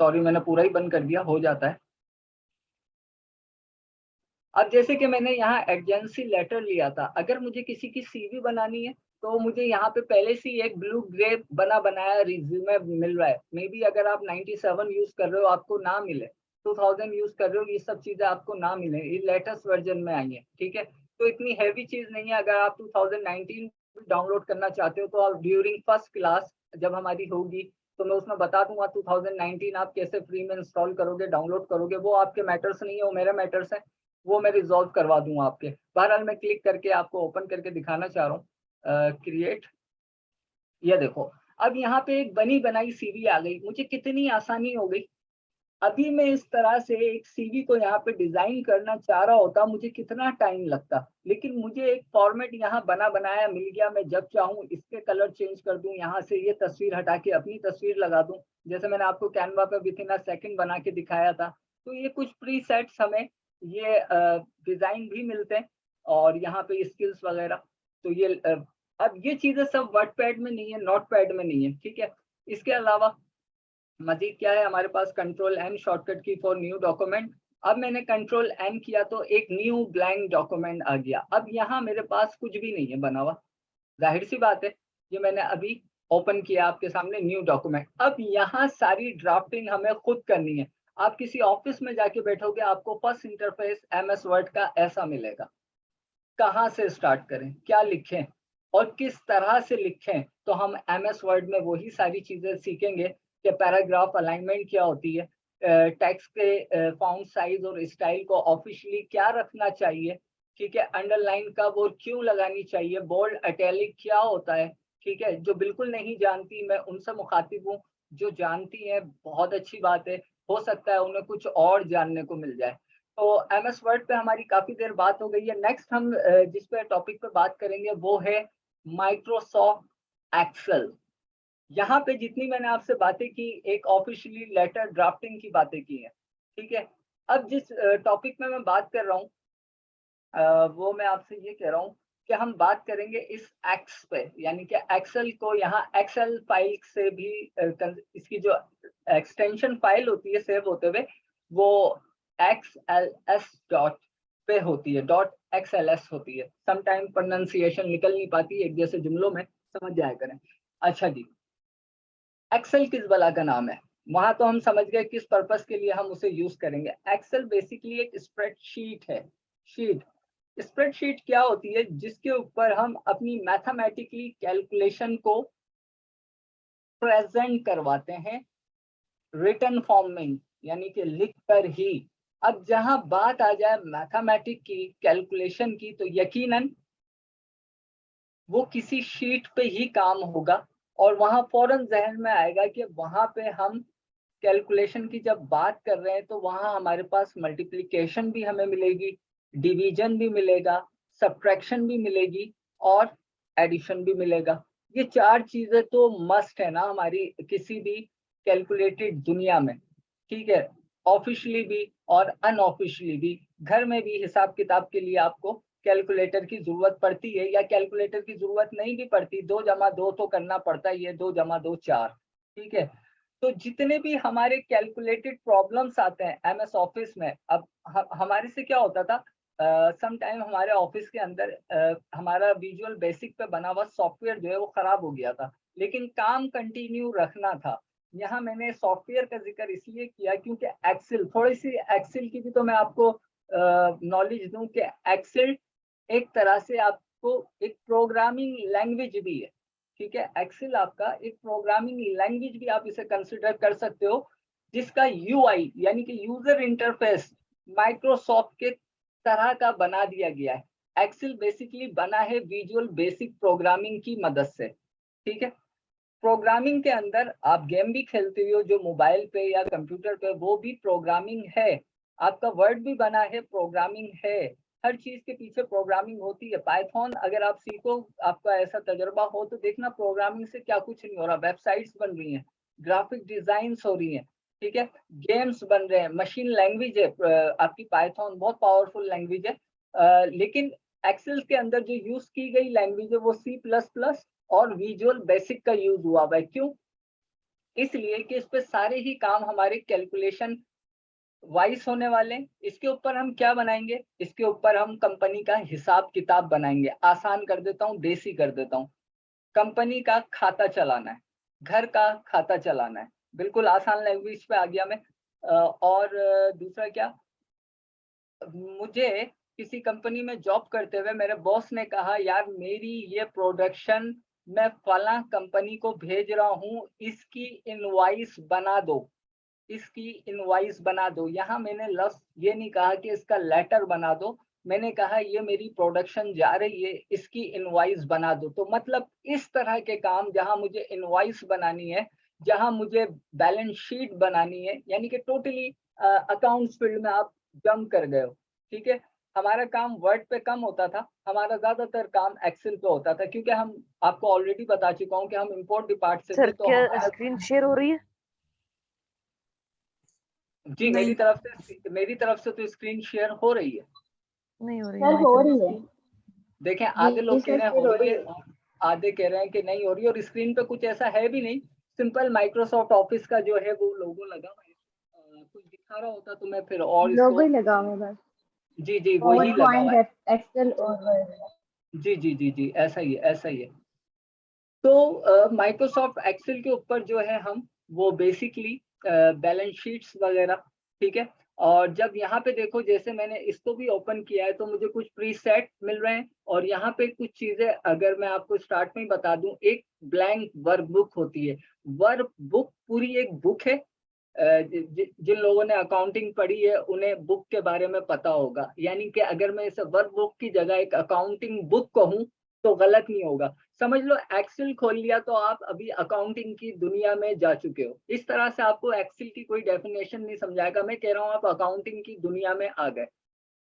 सॉरी मैंने पूरा ही बंद कर दिया, हो जाता है। अब जैसे कि मैंने यहाँ एजेंसी लेटर लिया था, अगर मुझे किसी की सीवी बनानी है तो मुझे यहाँ पे पहले से ही एक ब्लू ग्रे बना बनाया रिज्यूमे मिल रहा है। मे बी अगर आप 97 यूज कर रहे हो आपको ना मिले, 2000 यूज कर रहे हो ये सब चीजें आपको ना मिले, ये लेटेस्ट वर्जन में आई है, ठीक है। तो इतनी हैवी चीज नहीं है। अगर आप 2019 डाउनलोड करना चाहते हो तो आप ड्यूरिंग फर्स्ट क्लास जब हमारी होगी तो मैं उसमें बता दूंगा 2019 आप कैसे फ्री में इंस्टॉल करोगे, डाउनलोड करोगे। वो आपके मैटर्स नहीं है, वो मेरे मैटर्स हैं, वो मैं रिजॉल्व करवा दूंगा आपके। बहरहाल मैं क्लिक करके आपको ओपन करके दिखाना चाह रहा हूँ। क्रिएट, ये देखो अब यहाँ पे एक बनी बनाई सीवी आ गई। मुझे कितनी आसानी हो गई। अभी मैं इस तरह से एक सीवी को यहाँ पे डिजाइन करना चाह रहा होता, मुझे कितना टाइम लगता, लेकिन मुझे एक फॉर्मेट यहाँ बना बनाया मिल गया। मैं जब चाहूँ इसके कलर चेंज कर दूं, यहाँ से ये तस्वीर हटा के अपनी तस्वीर लगा दूं, जैसे मैंने आपको कैनवा पे विद इन अ सेकंड बना के दिखाया था। तो ये कुछ प्री सेट्स हमें ये डिजाइन भी मिलते हैं और यहाँ पे स्किल्स वगैरह। तो ये अब ये चीजें सब वर्डपैड में नहीं है, नोटपैड में नहीं है, ठीक है। इसके अलावा मजीद क्या है हमारे पास, कंट्रोल एन शॉर्टकट की फॉर न्यू डॉक्यूमेंट। अब मैंने कंट्रोल एन किया तो एक न्यू ब्लैंक डॉक्यूमेंट आ गया। अब यहाँ मेरे पास कुछ भी नहीं है बना हुआ, जाहिर सी बात है। ये मैंने अभी ओपन किया आपके सामने न्यू डॉक्यूमेंट। अब यहाँ सारी ड्राफ्टिंग हमें खुद करनी है। आप किसी ऑफिस में जाके बैठोगे आपको फर्स्ट इंटरफेस एमएस वर्ड का ऐसा मिलेगा। कहाँ से स्टार्ट करें, क्या लिखें और किस तरह से लिखें, तो हम एमएस वर्ड में वही सारी चीजें सीखेंगे कि पैराग्राफ अलाइनमेंट क्या होती है, टेक्स्ट के फॉन्ट साइज और स्टाइल को ऑफिशियली क्या रखना चाहिए, ठीक है, अंडरलाइन कब और क्यों लगानी चाहिए, बोल्ड इटैलिक क्या होता है, ठीक है। जो बिल्कुल नहीं जानती मैं उनसे मुखातिब हूँ, जो जानती है बहुत अच्छी बात है, हो सकता है उन्हें कुछ और जानने को मिल जाए। तो एमएस वर्ड पे हमारी काफी देर बात हो गई है। नेक्स्ट हम जिस पे टॉपिक पे बात करेंगे वो है माइक्रोसॉफ्ट एक्सेल। यहाँ पे जितनी मैंने आपसे बातें की, एक ऑफिशियली लेटर ड्राफ्टिंग की बातें की है, ठीक है। अब जिस टॉपिक में मैं बात कर रहा हूँ वो मैं आपसे ये कह रहा हूँ कि हम बात करेंगे इस एक्स पे, यानी कि एक्सेल को यहाँ एक्सेल फाइल से भी इसकी जो एक्सटेंशन फाइल होती है सेव होते हुए वो XLS डॉट पे होती है, डॉट XLS होती है। समटाइम प्रोनाउंसिएशन निकल नहीं पाती एक जैसे जुमलों में, समझ जाया करें। अच्छा जी, एक्सेल किस बला का नाम है, वहां तो हम समझ गए किस पर्पस के लिए हम उसे यूज करेंगे। एक्सेल बेसिकली एक स्प्रेडशीट है। शीट, स्प्रेडशीट क्या होती है, जिसके ऊपर हम अपनी मैथमेटिकली कैलकुलेशन को प्रेजेंट करवाते हैं रिटन फॉर्म में, यानी कि लिख कर ही। अब जहां बात आ जाए मैथमेटिक की, कैलकुलेशन की, तो यकीनन वो किसी शीट पे ही काम होगा और वहां फौरन जहन में आएगा कि वहां पे हम कैलकुलेशन की जब बात कर रहे हैं तो वहां हमारे पास मल्टीप्लिकेशन भी हमें मिलेगी, डिवीजन भी मिलेगा, सब्ट्रैक्शन भी मिलेगी और एडिशन भी मिलेगा। ये चार चीजें तो मस्ट है ना हमारी किसी भी कैलकुलेटेड दुनिया में, ठीक है। ऑफिशियली भी और अनऑफिशियली भी, घर में भी हिसाब किताब के लिए आपको कैलकुलेटर की जरूरत पड़ती है, या कैलकुलेटर की जरूरत नहीं भी पड़ती, 2 जमा 2 तो करना पड़ता ही है, 2 जमा 2 4, ठीक है। तो जितने भी हमारे कैलकुलेटेड प्रॉब्लम्स आते हैं एमएस ऑफिस में, अब हमारे से क्या होता था, सम टाइम हमारे ऑफिस के अंदर हमारा विजुअल बेसिक पे बना हुआ सॉफ्टवेयर जो है वो खराब हो गया था, लेकिन काम कंटिन्यू रखना था। यहाँ मैंने सॉफ्टवेयर का जिक्र इसलिए किया क्योंकि एक्सेल, थोड़ी सी एक्सेल की भी तो मैं आपको नॉलेज दूं कि एक्सेल एक तरह से आपको एक प्रोग्रामिंग लैंग्वेज भी है, ठीक है। एक्सेल आपका एक प्रोग्रामिंग लैंग्वेज भी आप इसे कंसिडर कर सकते हो, जिसका यूआई यानी कि यूजर इंटरफेस माइक्रोसॉफ्ट के तरह का बना दिया गया है। एक्सेल बेसिकली बना है विजुअल बेसिक प्रोग्रामिंग की मदद से, ठीक है। प्रोग्रामिंग के अंदर आप गेम भी खेलते हो जो मोबाइल पे या कंप्यूटर पे, वो भी प्रोग्रामिंग है। आपका वर्ड भी बना है, प्रोग्रामिंग है। हर चीज के पीछे प्रोग्रामिंग होती है। पाइथन अगर आप सीखो, आपका ऐसा तजुर्बा हो तो देखना प्रोग्रामिंग से क्या कुछ नहीं हो रहा। वेबसाइट्स बन रही हैं, ग्राफिक डिजाइन हो रही हैं, ठीक है, गेम्स बन रहे हैं, मशीन लैंग्वेज है आपकी पाइथन, बहुत पावरफुल लैंग्वेज है। लेकिन एक्सेल के अंदर जो यूज की गई लैंग्वेज है वो C++ और विजुअल बेसिक का यूज हुआ है। क्यों? इसलिए कि इस पे सारे ही काम हमारे कैलकुलेशन वाइज होने वाले हैं। इसके ऊपर हम क्या बनाएंगे? इसके ऊपर हम कंपनी का हिसाब किताब बनाएंगे। आसान कर देता हूँ, देसी कर देता हूँ। कंपनी का खाता चलाना है, घर का खाता चलाना है, बिल्कुल आसान लैंग्वेज पे आ गया मैं। और दूसरा क्या, मुझे किसी कंपनी में जॉब करते हुए मेरे बॉस ने कहा, यार मेरी ये प्रोडक्शन मैं फला कंपनी को भेज रहा हूँ, इसकी इनवॉइस बना दो, इसकी इनवॉइस बना दो। यहाँ मैंने लफ्ज ये नहीं कहा कि इसका लेटर बना दो, मैंने कहा ये मेरी प्रोडक्शन जा रही है, इसकी इनवॉइस बना दो। तो मतलब इस तरह के काम जहाँ मुझे इनवॉइस बनानी है, जहाँ मुझे बैलेंस शीट बनानी है, यानी कि टोटली अकाउंट्स फील्ड में आप जंप कर गए हो, ठीक है। हमारा काम वर्ड पे कम होता था, हमारा ज्यादातर काम एक्सेल पे होता था, क्योंकि हम आपको ऑलरेडी बता चुका हूँ कि हम इंपोर्ट डिपार्ट से सर थे, तो क्या हमारा स्क्रीन शेयर हो रही है? जी मेरी तरफ से तो स्क्रीन शेयर हो रही है। नहीं हो रही सर मेरी हो तरफ रही से। है देखें, आधे लोग बीच कह में रहे हैं शेयर हो हो रही रही है है। और आधे कह रहे हैं कि नहीं हो रही, और स्क्रीन पे कुछ ऐसा है भी नहीं। सिंपल माइक्रोसॉफ्ट ऑफिस का जो है वो लोगो लगा हुआ है। कुछ दिखा रहा होता तो मैं फिर और लोगो इसको, ही लगा हुआ है बस। जी जी पावर वही लगा हुआ है। पॉइंट, एक्सेल और वर्ड। जी जी जी जी ऐसा ही है, ऐसा ही है। तो माइक्रोसॉफ्ट एक्सेल के ऊपर जो है हम वो बेसिकली बैलेंस शीट्स वगैरह, ठीक है। और जब यहाँ पे देखो, जैसे मैंने इसको भी ओपन किया है तो मुझे कुछ प्रीसेट मिल रहे हैं, और यहाँ पे कुछ चीजें अगर मैं आपको स्टार्ट में ही बता दूं, एक ब्लैंक वर्कबुक होती है। वर्कबुक पूरी एक बुक है। जिन लोगों ने अकाउंटिंग पढ़ी है उन्हें बुक के बारे में पता होगा, यानी कि अगर मैं इसे वर्कबुक की जगह एक अकाउंटिंग बुक कहूँ तो गलत नहीं होगा। समझ लो एक्सेल खोल लिया तो आप अभी अकाउंटिंग की दुनिया में जा चुके हो। इस तरह से आपको एक्सेल की कोई डेफिनेशन नहीं समझाएगा, मैं कह रहा हूँ आप अकाउंटिंग की दुनिया में आ गए।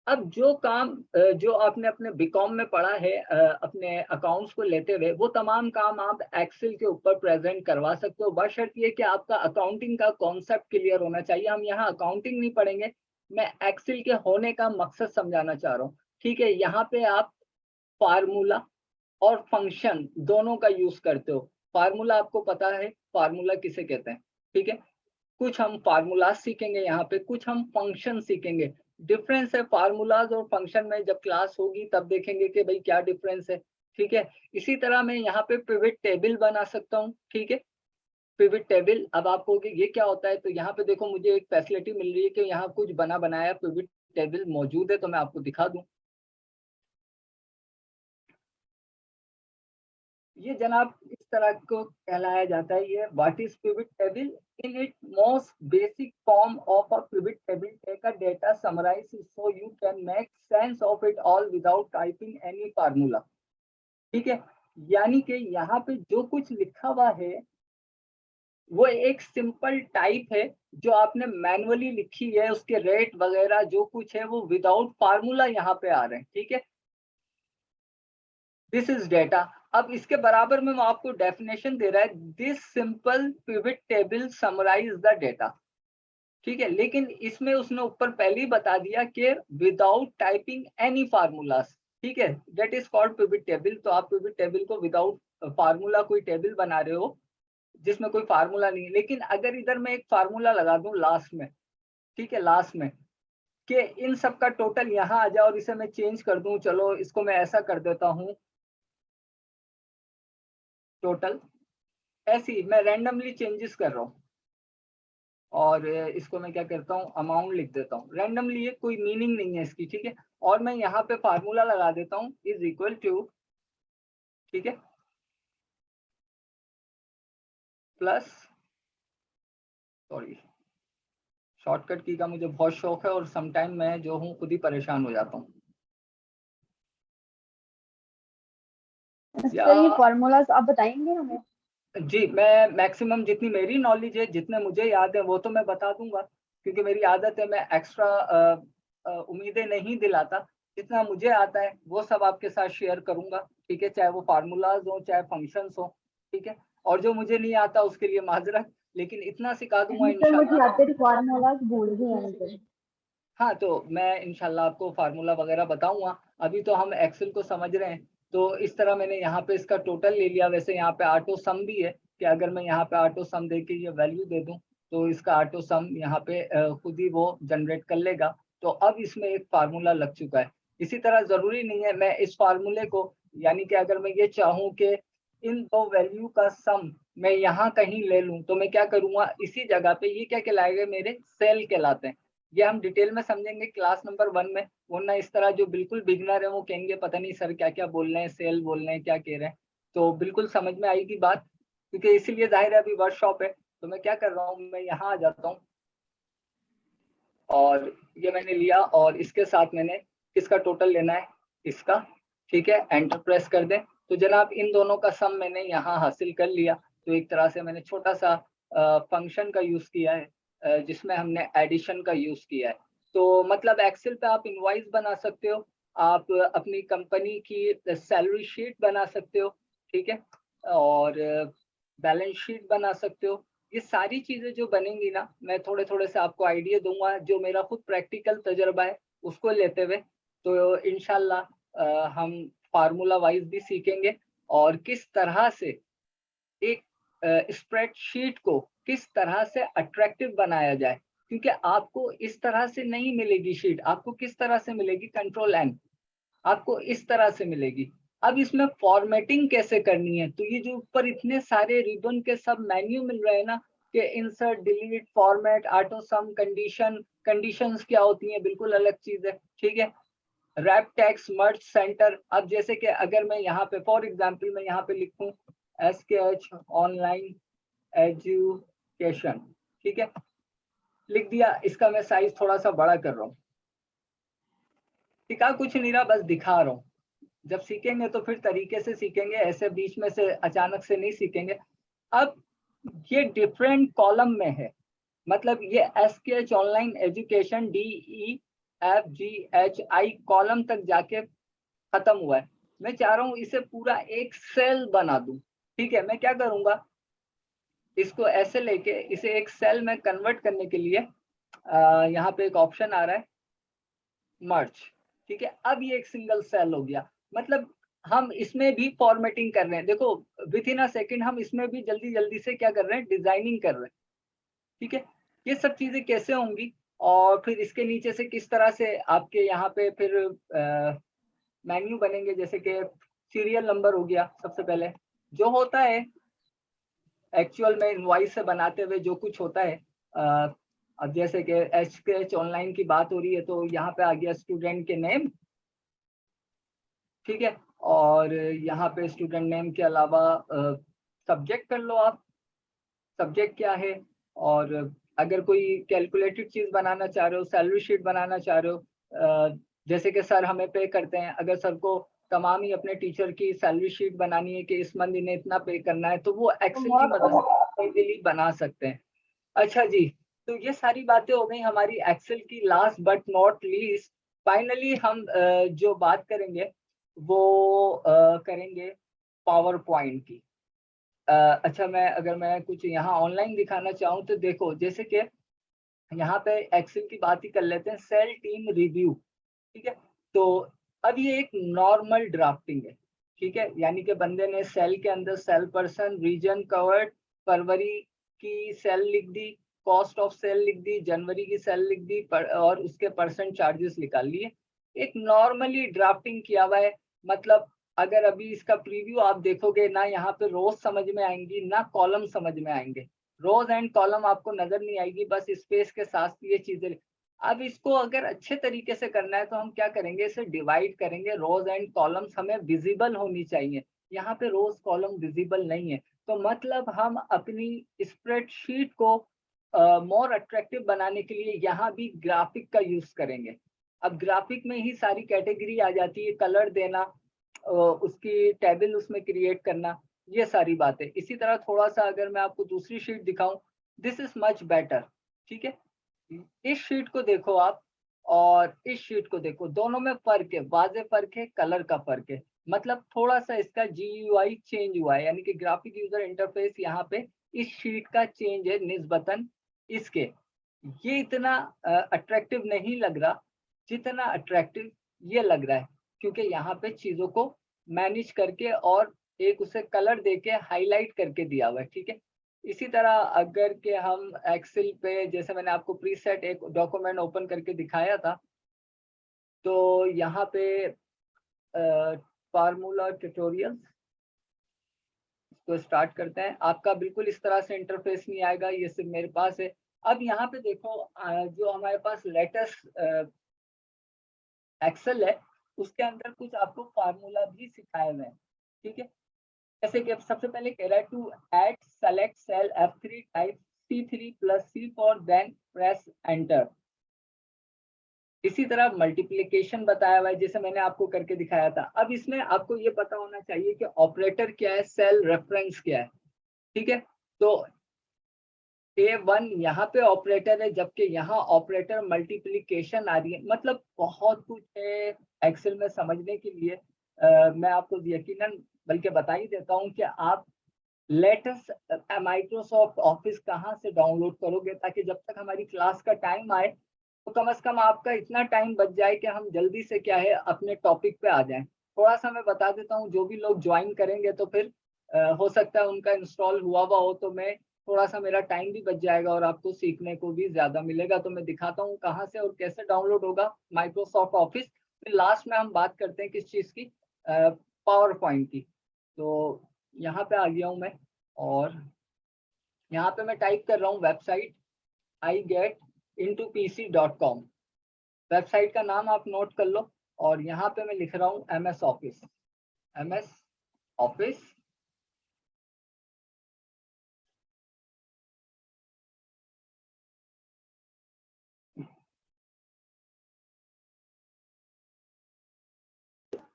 अब जो काम जो आपने अपने बीकॉम में पढ़ा है अपने अकाउंट्स को लेते हुए, वो तमाम काम आप एक्सेल के ऊपर प्रेजेंट करवा सकते हो, बशर्ते ये कि आपका अकाउंटिंग का कॉन्सेप्ट क्लियर होना चाहिए। हम यहाँ अकाउंटिंग नहीं पढ़ेंगे, मैं एक्सेल के होने का मकसद समझाना चाह रहा हूँ, ठीक है। यहाँ पे आप फार्मूला और फंक्शन दोनों का यूज करते हो। फार्मूला आपको पता है फार्मूला किसे कहते हैं, ठीक है। कुछ हम फार्मूला सीखेंगे यहाँ पे, कुछ हम फंक्शन सीखेंगे। डिफरेंस है फार्मूलाज और फंक्शन में, जब क्लास होगी तब देखेंगे कि भाई क्या डिफरेंस है, ठीक है। इसी तरह मैं यहाँ पे पिवट टेबल बना सकता हूँ, ठीक है। पिवट टेबल, अब आप कहोगे ये क्या होता है, तो यहाँ पे देखो मुझे एक फैसिलिटी मिल रही है कि यहाँ कुछ बना बनाया पिवट टेबल मौजूद है, तो मैं आपको दिखा दूं। ये जनाब इस तरह को कहलाया जाता है। ये what is pivot table? In it most basic form of a pivot table take a data summarise so you can make sense of it all without typing any formula, ठीक है। यानी कि यहाँ पे जो कुछ लिखा हुआ है वो एक सिंपल टाइप है जो आपने मैनुअली लिखी है, उसके रेट वगैरह जो कुछ है वो विदाउट फार्मूला यहाँ पे आ रहे हैं, ठीक है। This is data. अब इसके बराबर में वो आपको डेफिनेशन दे रहा है, this simple pivot table summarise the data, ठीक है। लेकिन इसमें उसने ऊपर पहले ही बता दिया कि विदाउट टाइपिंग एनी फार्मूलास, ठीक है, that is called pivot table. तो आप पिवट टेबल को विदाउट फार्मूला कोई टेबल बना रहे हो जिसमें कोई फार्मूला नहीं है। लेकिन अगर इधर मैं एक फार्मूला लगा दूं लास्ट में, ठीक है, लास्ट में, कि इन सब का टोटल यहाँ आ जाए और इसे मैं चेंज कर दूं, चलो इसको मैं ऐसा कर देता हूँ, टोटल ऐसी मैं रैंडमली चेंजेस कर रहा हूँ, और इसको मैं क्या करता हूँ, अमाउंट लिख देता हूँ रैंडमली, ये कोई मीनिंग नहीं है इसकी, ठीक है। और मैं यहाँ पे फार्मूला लगा देता हूँ इज इक्वल टू, ठीक है, प्लस, सॉरी शॉर्टकट की का मुझे बहुत शौक है और समटाइम मैं जो हूँ खुद ही परेशान हो जाता हूँ। सर ये फॉर्मूलाज आप बताएंगे हमें? जी मैं मैक्सिमम जितनी मेरी नॉलेज है, जितने मुझे याद है वो तो मैं बता दूंगा, क्योंकि मेरी आदत है मैं एक्स्ट्रा उम्मीदें नहीं दिलाता। जितना मुझे आता है वो सब आपके साथ शेयर करूंगा, ठीक है, चाहे वो फार्मूलाज हो चाहे फंक्शंस हो, ठीक है। और जो मुझे नहीं आता उसके लिए माजरत, लेकिन इतना सिखा दूंगा सर मुझे इंशाल्लाह। आते थे फॉर्मूलाज भूल गए हैं मुझे। हाँ, तो मैं इंशाल्लाह आपको फार्मूला वगैरह बताऊंगा। अभी तो हम एक्सेल को समझ रहे हैं, तो इस तरह मैंने यहाँ पे इसका टोटल ले लिया। वैसे यहाँ पे ऑटो सम भी है कि अगर मैं यहाँ पे ऑटो सम दे के ये वैल्यू दे दूं तो इसका ऑटो सम यहाँ पे खुद ही वो जनरेट कर लेगा। तो अब इसमें एक फार्मूला लग चुका है। इसी तरह जरूरी नहीं है मैं इस फार्मूले को, यानी कि अगर मैं ये चाहूँ कि इन दो वैल्यू का सम मैं यहाँ कहीं ले लूँ, तो मैं क्या करूँगा, इसी जगह पे ये क्या कहलाएगा, मेरे सेल कहलाते हैं। ये हम डिटेल में समझेंगे क्लास नंबर 1 में, वरना इस तरह जो बिल्कुल बिगनर है वो कहेंगे पता नहीं सर क्या क्या बोल रहे हैं, सेल बोल रहे हैं, क्या कह रहे हैं। तो बिल्कुल समझ में आएगी बात, क्योंकि इसीलिए जाहिर है अभी वर्कशॉप है। तो मैं क्या कर रहा हूँ, मैं यहाँ आ जाता हूँ और ये मैंने लिया और इसके साथ मैंने किसका टोटल लेना है, इसका, ठीक है। एंटर प्रेस कर दें तो जनाब इन दोनों का सम मैंने यहाँ हासिल कर लिया। तो एक तरह से मैंने छोटा सा फंक्शन का यूज किया है जिसमें हमने एडिशन का यूज किया है। तो मतलब एक्सेल पे आप इनवॉइस बना सकते हो, आप अपनी कंपनी की सैलरी शीट बना सकते हो, ठीक है, और बैलेंस शीट बना सकते हो। ये सारी चीजें जो बनेंगी ना, मैं थोड़े थोड़े से आपको आइडिया दूंगा जो मेरा खुद प्रैक्टिकल तजर्बा है उसको लेते हुए। तो इंशाल्लाह हम फार्मूला वाइज भी सीखेंगे और किस तरह से एक स्प्रेडशीट को किस तरह से अट्रैक्टिव बनाया जाए, क्योंकि आपको इस तरह से नहीं मिलेगी शीट, आपको किस तरह से मिलेगी, कंट्रोल एन, आपको इस तरह से मिलेगी। अब इसमें फॉर्मेटिंग कैसे करनी है, तो ये जो ऊपर इतने सारे रिबन के सब मेन्यू मिल रहे हैं ना, कि इंसर्ट, डिलीट, फॉर्मेट, ऑटो सम, कंडीशन, कंडीशंस क्या होती हैं बिल्कुल अलग चीज है, ठीक है। रैप टैक्स, मर्ज, सेंटर। अब जैसे कि अगर मैं यहाँ पे फॉर एग्जांपल मैं यहाँ पे लिखूं SKH ऑनलाइन एजुकेशन, ठीक है, लिख दिया। इसका मैं साइज थोड़ा सा बड़ा कर रहा हूँ, ठीक है, कुछ नहीं रहा, बस दिखा रहा हूँ। जब सीखेंगे तो फिर तरीके से सीखेंगे, ऐसे बीच में से अचानक से नहीं सीखेंगे। अब ये डिफरेंट कॉलम में है, मतलब ये SKH online education DEFGHI column तक जाके खत्म हुआ है। मैं चाह रहा हूँ इसे पूरा एक सेल बना दूं, ठीक है। मैं क्या करूंगा, इसको ऐसे लेके इसे एक सेल में कन्वर्ट करने के लिए यहाँ पे एक ऑप्शन आ रहा है मर्ज, ठीक है। अब ये एक सिंगल सेल हो गया, मतलब हम इसमें भी फॉर्मेटिंग कर रहे हैं, देखो विद इन अ सेकेंड हम इसमें भी जल्दी जल्दी से क्या कर रहे हैं, डिजाइनिंग कर रहे हैं, ठीक है। ये सब चीजें कैसे होंगी और फिर इसके नीचे से किस तरह से आपके यहाँ पे फिर मेन्यू बनेंगे, जैसे कि सीरियल नंबर हो गया सबसे पहले, जो होता है एक्चुअल में इनवॉइस से बनाते हुए जो कुछ होता है। अब जैसे कि SKH ऑनलाइन की बात हो रही है तो यहाँ पे आ गया स्टूडेंट के नेम, ठीक है, और यहाँ पे स्टूडेंट नेम के अलावा सब्जेक्ट कर लो आप, सब्जेक्ट क्या है। और अगर कोई कैलकुलेटेड चीज बनाना चाह रहे हो, सैलरी शीट बनाना चाह रहे हो, जैसे कि सर हमें पे करते हैं, अगर सर को तमाम ही अपने टीचर की सैलरी शीट बनानी है कि इस मंथ इन्हें इतना पे करना है, तो वो एक्सेल की मदद से इजीली बना सकते हैं। अच्छा जी, तो ये सारी बातें हो गई हमारी एक्सेल की। Last but not least, finally हम जो बात करेंगे वो करेंगे पावर पॉइंट की। अच्छा, अगर मैं कुछ यहाँ ऑनलाइन दिखाना चाहूँ तो देखो, जैसे कि यहाँ पे एक्सेल की बात ही कर लेते हैं, सेल टीम रिव्यू, ठीक है। तो अब ये एक नॉर्मल ड्राफ्टिंग है, ठीक है, यानी कि बंदे ने सेल के अंदर सेल पर्सन, रीजन कवर्ड, फरवरी की सेल लिख दी, कॉस्ट ऑफ सेल लिख दी, जनवरी की सेल लिख दी, और उसके परसेंट चार्जेस निकाल लिए। एक नॉर्मली ड्राफ्टिंग किया हुआ है। मतलब अगर अभी इसका प्रीव्यू आप देखोगे ना, यहाँ पे रोज समझ में आएंगी ना कॉलम समझ में आएंगे, रोज एंड कॉलम आपको नजर नहीं आएगी, बस स्पेस के साथ ये चीजें। अब इसको अगर अच्छे तरीके से करना है तो हम क्या करेंगे, इसे डिवाइड करेंगे, रोज एंड कॉलम्स हमें विजिबल होनी चाहिए। यहाँ पे रोज कॉलम विजिबल नहीं है, तो मतलब हम अपनी स्प्रेडशीट को मोर अट्रैक्टिव बनाने के लिए यहाँ भी ग्राफिक का यूज करेंगे। अब ग्राफिक में ही सारी कैटेगरी आ जाती है, कलर देना, उसकी टेबल उसमें क्रिएट करना, ये सारी बातें। इसी तरह थोड़ा सा अगर मैं आपको दूसरी शीट दिखाऊं, दिस इज मच बेटर, ठीक है। इस शीट को देखो आप, और इस शीट को देखो, दोनों में फर्क है, वाज़ेह फर्क है, कलर का फर्क है। मतलब थोड़ा सा इसका GUI चेंज हुआ है, यानी कि ग्राफिक यूजर इंटरफेस यहाँ पे इस शीट का चेंज है निस्बतन इसके। ये इतना अट्रैक्टिव नहीं लग रहा जितना अट्रैक्टिव ये लग रहा है, क्योंकि यहाँ पे चीजों को मैनेज करके और एक उसे कलर देके हाईलाइट करके दिया हुआ है। ठीक है, इसी तरह अगर के हम एक्सेल पे, जैसे मैंने आपको प्रीसेट एक डॉक्यूमेंट ओपन करके दिखाया था, तो यहाँ पे फार्मूला ट्यूटोरियल तो स्टार्ट करते हैं। आपका बिल्कुल इस तरह से इंटरफेस नहीं आएगा, ये सिर्फ मेरे पास है। अब यहाँ पे देखो जो हमारे पास लेटेस्ट एक्सेल है उसके अंदर कुछ आपको फार्मूला भी सिखाए हुए हैं। ठीक है, जैसे कि अब सबसे पहले कह रहा है to add select cell F3 type C3 + C4 then press enter. इसी तरह मल्टीप्लिकेशन बताया हुआ है, जैसे मैंने आपको करके दिखाया था। अब इसमें आपको ये पता होना चाहिए कि ऑपरेटर क्या है, सेल रेफरेंस क्या है। ठीक है, तो A1 यहाँ पे ऑपरेटर है, जबकि यहाँ ऑपरेटर मल्टीप्लिकेशन आ रही है। मतलब बहुत कुछ है एक्सेल में समझने के लिए। मैं आपको यकीनन बल्कि बता ही देता हूँ कि आप लेटेस्ट माइक्रोसॉफ्ट ऑफिस कहाँ से डाउनलोड करोगे, ताकि जब तक हमारी क्लास का टाइम आए तो कम से कम आपका इतना टाइम बच जाए कि हम जल्दी से क्या है अपने टॉपिक पे आ जाएं। थोड़ा सा मैं बता देता हूँ, जो भी लोग ज्वाइन करेंगे तो फिर हो सकता है उनका इंस्टॉल हुआ हो, तो मैं थोड़ा सा मेरा टाइम भी बच जाएगा और आपको सीखने को भी ज्यादा मिलेगा। तो मैं दिखाता हूँ कहाँ से और कैसे डाउनलोड होगा माइक्रोसॉफ्ट ऑफिस। फिर लास्ट में हम बात करते हैं किस चीज़ की, पावर पॉइंट की। तो यहाँ पे आ गया हूँ मैं, और यहाँ पे मैं टाइप कर रहा हूँ वेबसाइट iGetIntoPC.com। वेबसाइट का नाम आप नोट कर लो, और यहाँ पे मैं लिख रहा हूँ MS office. MS office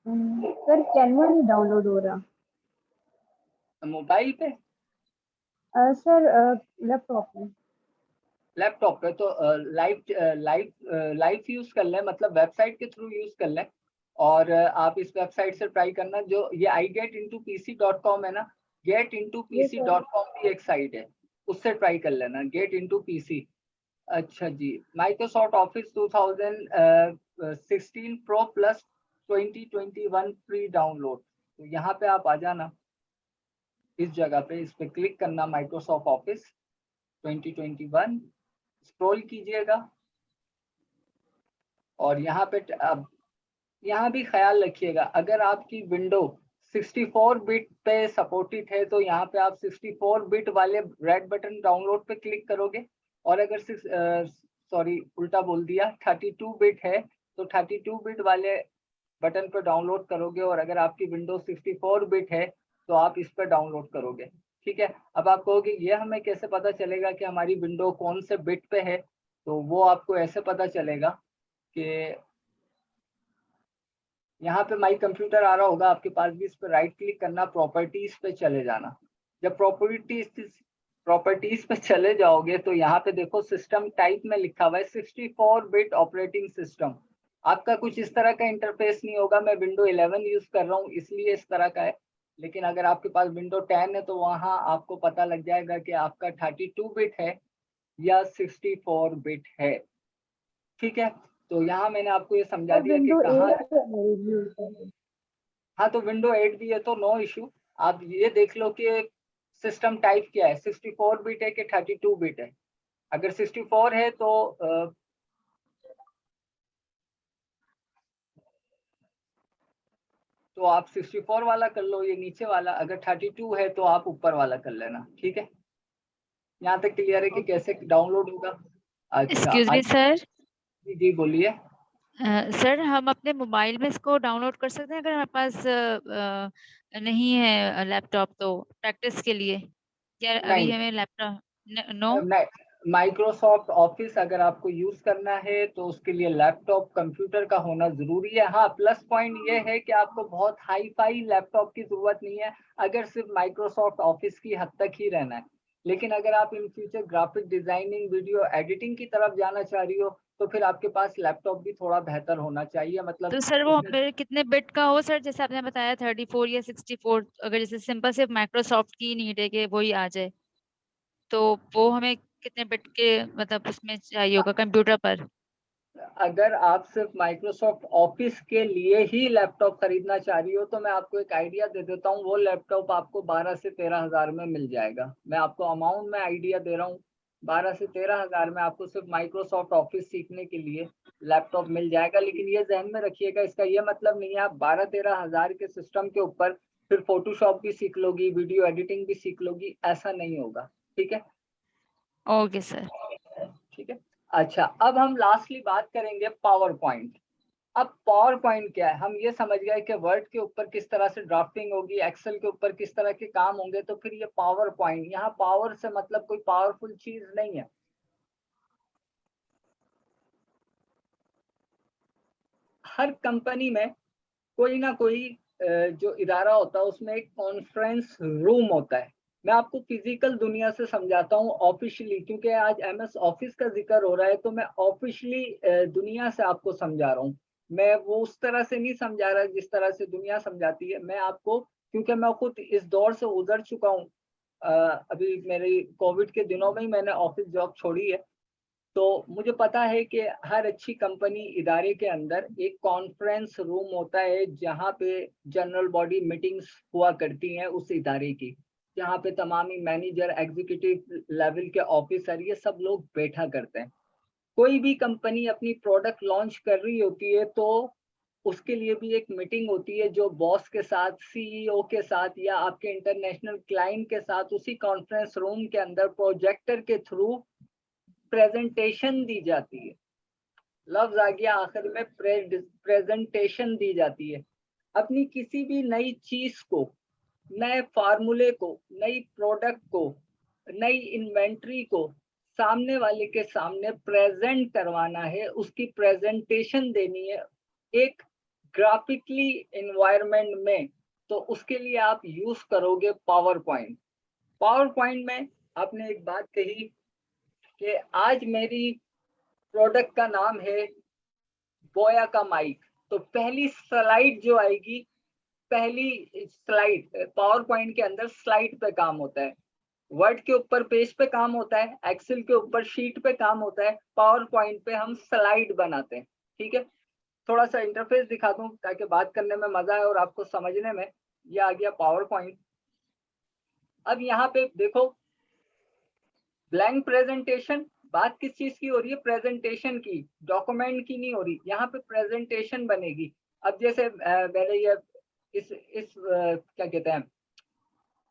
sir Canva नहीं डाउनलोड हो रहा। मोबाइल पे, सर लैपटॉप में। लैपटॉप पे तो लाइव यूज कर लें, मतलब वेबसाइट के थ्रू यूज कर लें। और आप इस वेबसाइट से ट्राई करना, जो ये iGetIntoPC.com है ना, GetIntoPC.com भी एक साइट है, उससे ट्राई कर लेना GetIntoPC। अच्छा जी, Microsoft Office 2016 pro plus 2021 free download. तो यहाँ पे आप आ जाना, इस जगह पे इस पे क्लिक करना, माइक्रोसॉफ्ट ऑफिस 2021 स्क्रॉल कीजिएगा। और यहाँ पे अब यहाँ भी ख्याल रखिएगा, अगर आपकी विंडो 64 बिट पे सपोर्टेड है तो यहाँ पे आप 64 बिट वाले रेड बटन डाउनलोड पे क्लिक करोगे, और अगर सॉरी उल्टा बोल दिया, 32 बिट है तो 32 बिट वाले बटन पे डाउनलोड करोगे, और अगर आपकी विंडो 64 बिट है तो आप इस पर डाउनलोड करोगे। ठीक है, अब आप कहोगे ये हमें कैसे पता चलेगा कि हमारी विंडो कौन से बिट पे है, तो वो आपको ऐसे पता चलेगा कि यहाँ पे माई कंप्यूटर आ रहा होगा आपके पास भी, इस पर राइट क्लिक करना, प्रॉपर्टीज पे चले जाना। जब प्रॉपर्टीज पे चले जाओगे तो यहाँ पे देखो सिस्टम टाइप में लिखा हुआ है 64 बिट ऑपरेटिंग सिस्टम। आपका कुछ इस तरह का इंटरफेस नहीं होगा, मैं विंडो 11 यूज कर रहा हूँ इसलिए इस तरह का है, लेकिन अगर आपके पास विंडो 10 है तो वहाँ आपको पता लग जाएगा कि आपका 32 बिट है या 64 बिट है। ठीक है, तो यहाँ मैंने आपको ये समझा दिया कि विंडो कहाँ। 8 हाँ, तो विंडो 8 भी है तो नो इशू। आप ये देख लो कि सिस्टम टाइप क्या है, 64 बिट है कि 32 बिट है। अगर 64 है तो आप 64 वाला कर लो, ये नीचे वाला। अगर 32 है तो आप ऊपर वाला कर लेना। ठीक है, यहाँ तक क्लियर है कि कैसे डाउनलोड होगा। अच्छा, एक्सक्यूज मी सर। जी जी बोलिए। सर हम अपने मोबाइल में इसको डाउनलोड कर सकते हैं अगर हमारे पास नहीं है लैपटॉप, तो प्रैक्टिस के लिए, या अभी नहीं, हमें लैपटॉप नो? माइक्रोसॉफ्ट ऑफिस अगर आपको यूज करना है तो उसके लिए लैपटॉप कंप्यूटर का होना जरूरी है। हाँ, प्लस पॉइंट ये है कि आपको बहुत हाई फाई लैपटॉप की जरूरत नहीं है, अगर सिर्फ माइक्रोसॉफ्ट ऑफिस की हद तक ही रहना है। लेकिन अगर आप in future graphic designing, video editing की तरफ जाना चाह रही हो तो फिर आपके पास लैपटॉप भी थोड़ा बेहतर होना चाहिए। मतलब तो सर वो उसमें मेरे कितने बिट का हो सर, जैसे आपने बताया 34 या 64, अगर जैसे सिंपल सिर्फ माइक्रोसॉफ्ट की नीड है कि वही आ जाए, तो वो हमें कितने बिट के मतलब उसमें चाहिए होगा कंप्यूटर पर? अगर आप सिर्फ माइक्रोसॉफ्ट ऑफिस के लिए ही लैपटॉप खरीदना चाह रही हो तो मैं आपको एक आइडिया दे देता हूँ, वो लैपटॉप आपको 12 से 13 हजार में मिल जाएगा। मैं आपको अमाउंट में आइडिया दे रहा हूँ, 12 से 13 हजार में आपको सिर्फ माइक्रोसॉफ्ट ऑफिस सीखने के लिए लैपटॉप मिल जाएगा। लेकिन ये ध्यान में रखिएगा, इसका ये मतलब नहीं है आप 12-13 हजार के सिस्टम के ऊपर फिर फोटोशॉप भी सीख लोगी, वीडियो एडिटिंग भी सीख लोगी, ऐसा नहीं होगा। ठीक है, ओके सर। ठीक है। अच्छा, अब हम लास्टली बात करेंगे पावर पॉइंट। अब पावर पॉइंट क्या है, हम ये समझ गए कि वर्ड के ऊपर किस तरह से ड्राफ्टिंग होगी, एक्सेल के ऊपर किस तरह के काम होंगे, तो फिर ये पावर पॉइंट, यहाँ पावर से मतलब कोई पावरफुल चीज नहीं है। हर कंपनी में कोई ना कोई जो इदारा होता है उसमें एक कॉन्फ्रेंस रूम होता है। मैं आपको फिजिकल दुनिया से समझाता हूँ ऑफिशियली, क्योंकि आज एमएस ऑफिस का जिक्र हो रहा है तो मैं ऑफिशियली दुनिया से आपको समझा रहा हूँ। मैं वो उस तरह से नहीं समझा रहा जिस तरह से दुनिया समझाती है। मैं आपको, क्योंकि मैं खुद इस दौर से गुजर चुका हूँ, अभी मेरी कोविड के दिनों में ही मैंने ऑफिस जॉब छोड़ी है, तो मुझे पता है कि हर अच्छी कंपनी इदारे के अंदर एक कॉन्फ्रेंस रूम होता है जहाँ पे जनरल बॉडी मीटिंग्स हुआ करती हैं उस इदारे की, जहाँ पे तमामी मैनेजर, एग्जीक्यूटिव लेवल के ऑफिसर, ये सब लोग बैठा करते हैं। कोई भी कंपनी अपनी प्रोडक्ट लॉन्च कर रही होती है तो उसके लिए भी एक मीटिंग होती है जो बॉस के साथ, सीईओ के साथ या आपके इंटरनेशनल क्लाइंट के साथ उसी कॉन्फ्रेंस रूम के अंदर प्रोजेक्टर के थ्रू प्रेजेंटेशन दी जाती है। लफ्ज आ गया आखिर में, प्रेजेंटेशन दी जाती है। अपनी किसी भी नई चीज को, नए फार्मूले को, नई प्रोडक्ट को, नई इन्वेंट्री को सामने वाले के सामने प्रेजेंट करवाना है, उसकी प्रेजेंटेशन देनी है एक ग्राफिकली एनवायरनमेंट में, तो उसके लिए आप यूज करोगे पावर पॉइंट। पावर पॉइंट में आपने एक बात कही कि आज मेरी प्रोडक्ट का नाम है बोया का माइक, तो पहली स्लाइड जो आएगी, पहली स्लाइड, पावर पॉइंट के अंदर स्लाइड पे काम होता है, वर्ड के ऊपर पेज पे काम होता है, एक्सेल के ऊपर शीट पे काम होता है, पावर पॉइंट पे हम स्लाइड बनाते हैं। ठीक है, थोड़ा सा इंटरफेस दिखा दूं ताकि बात करने में मजा आए और आपको समझने में। ये आ गया पावर पॉइंट। अब यहाँ पे देखो, ब्लैंक प्रेजेंटेशन, बात किस चीज की हो रही है, प्रेजेंटेशन की, डॉक्यूमेंट की नहीं हो रही, यहाँ पे प्रेजेंटेशन बनेगी। अब जैसे मैंने ये क्या कहते हैं,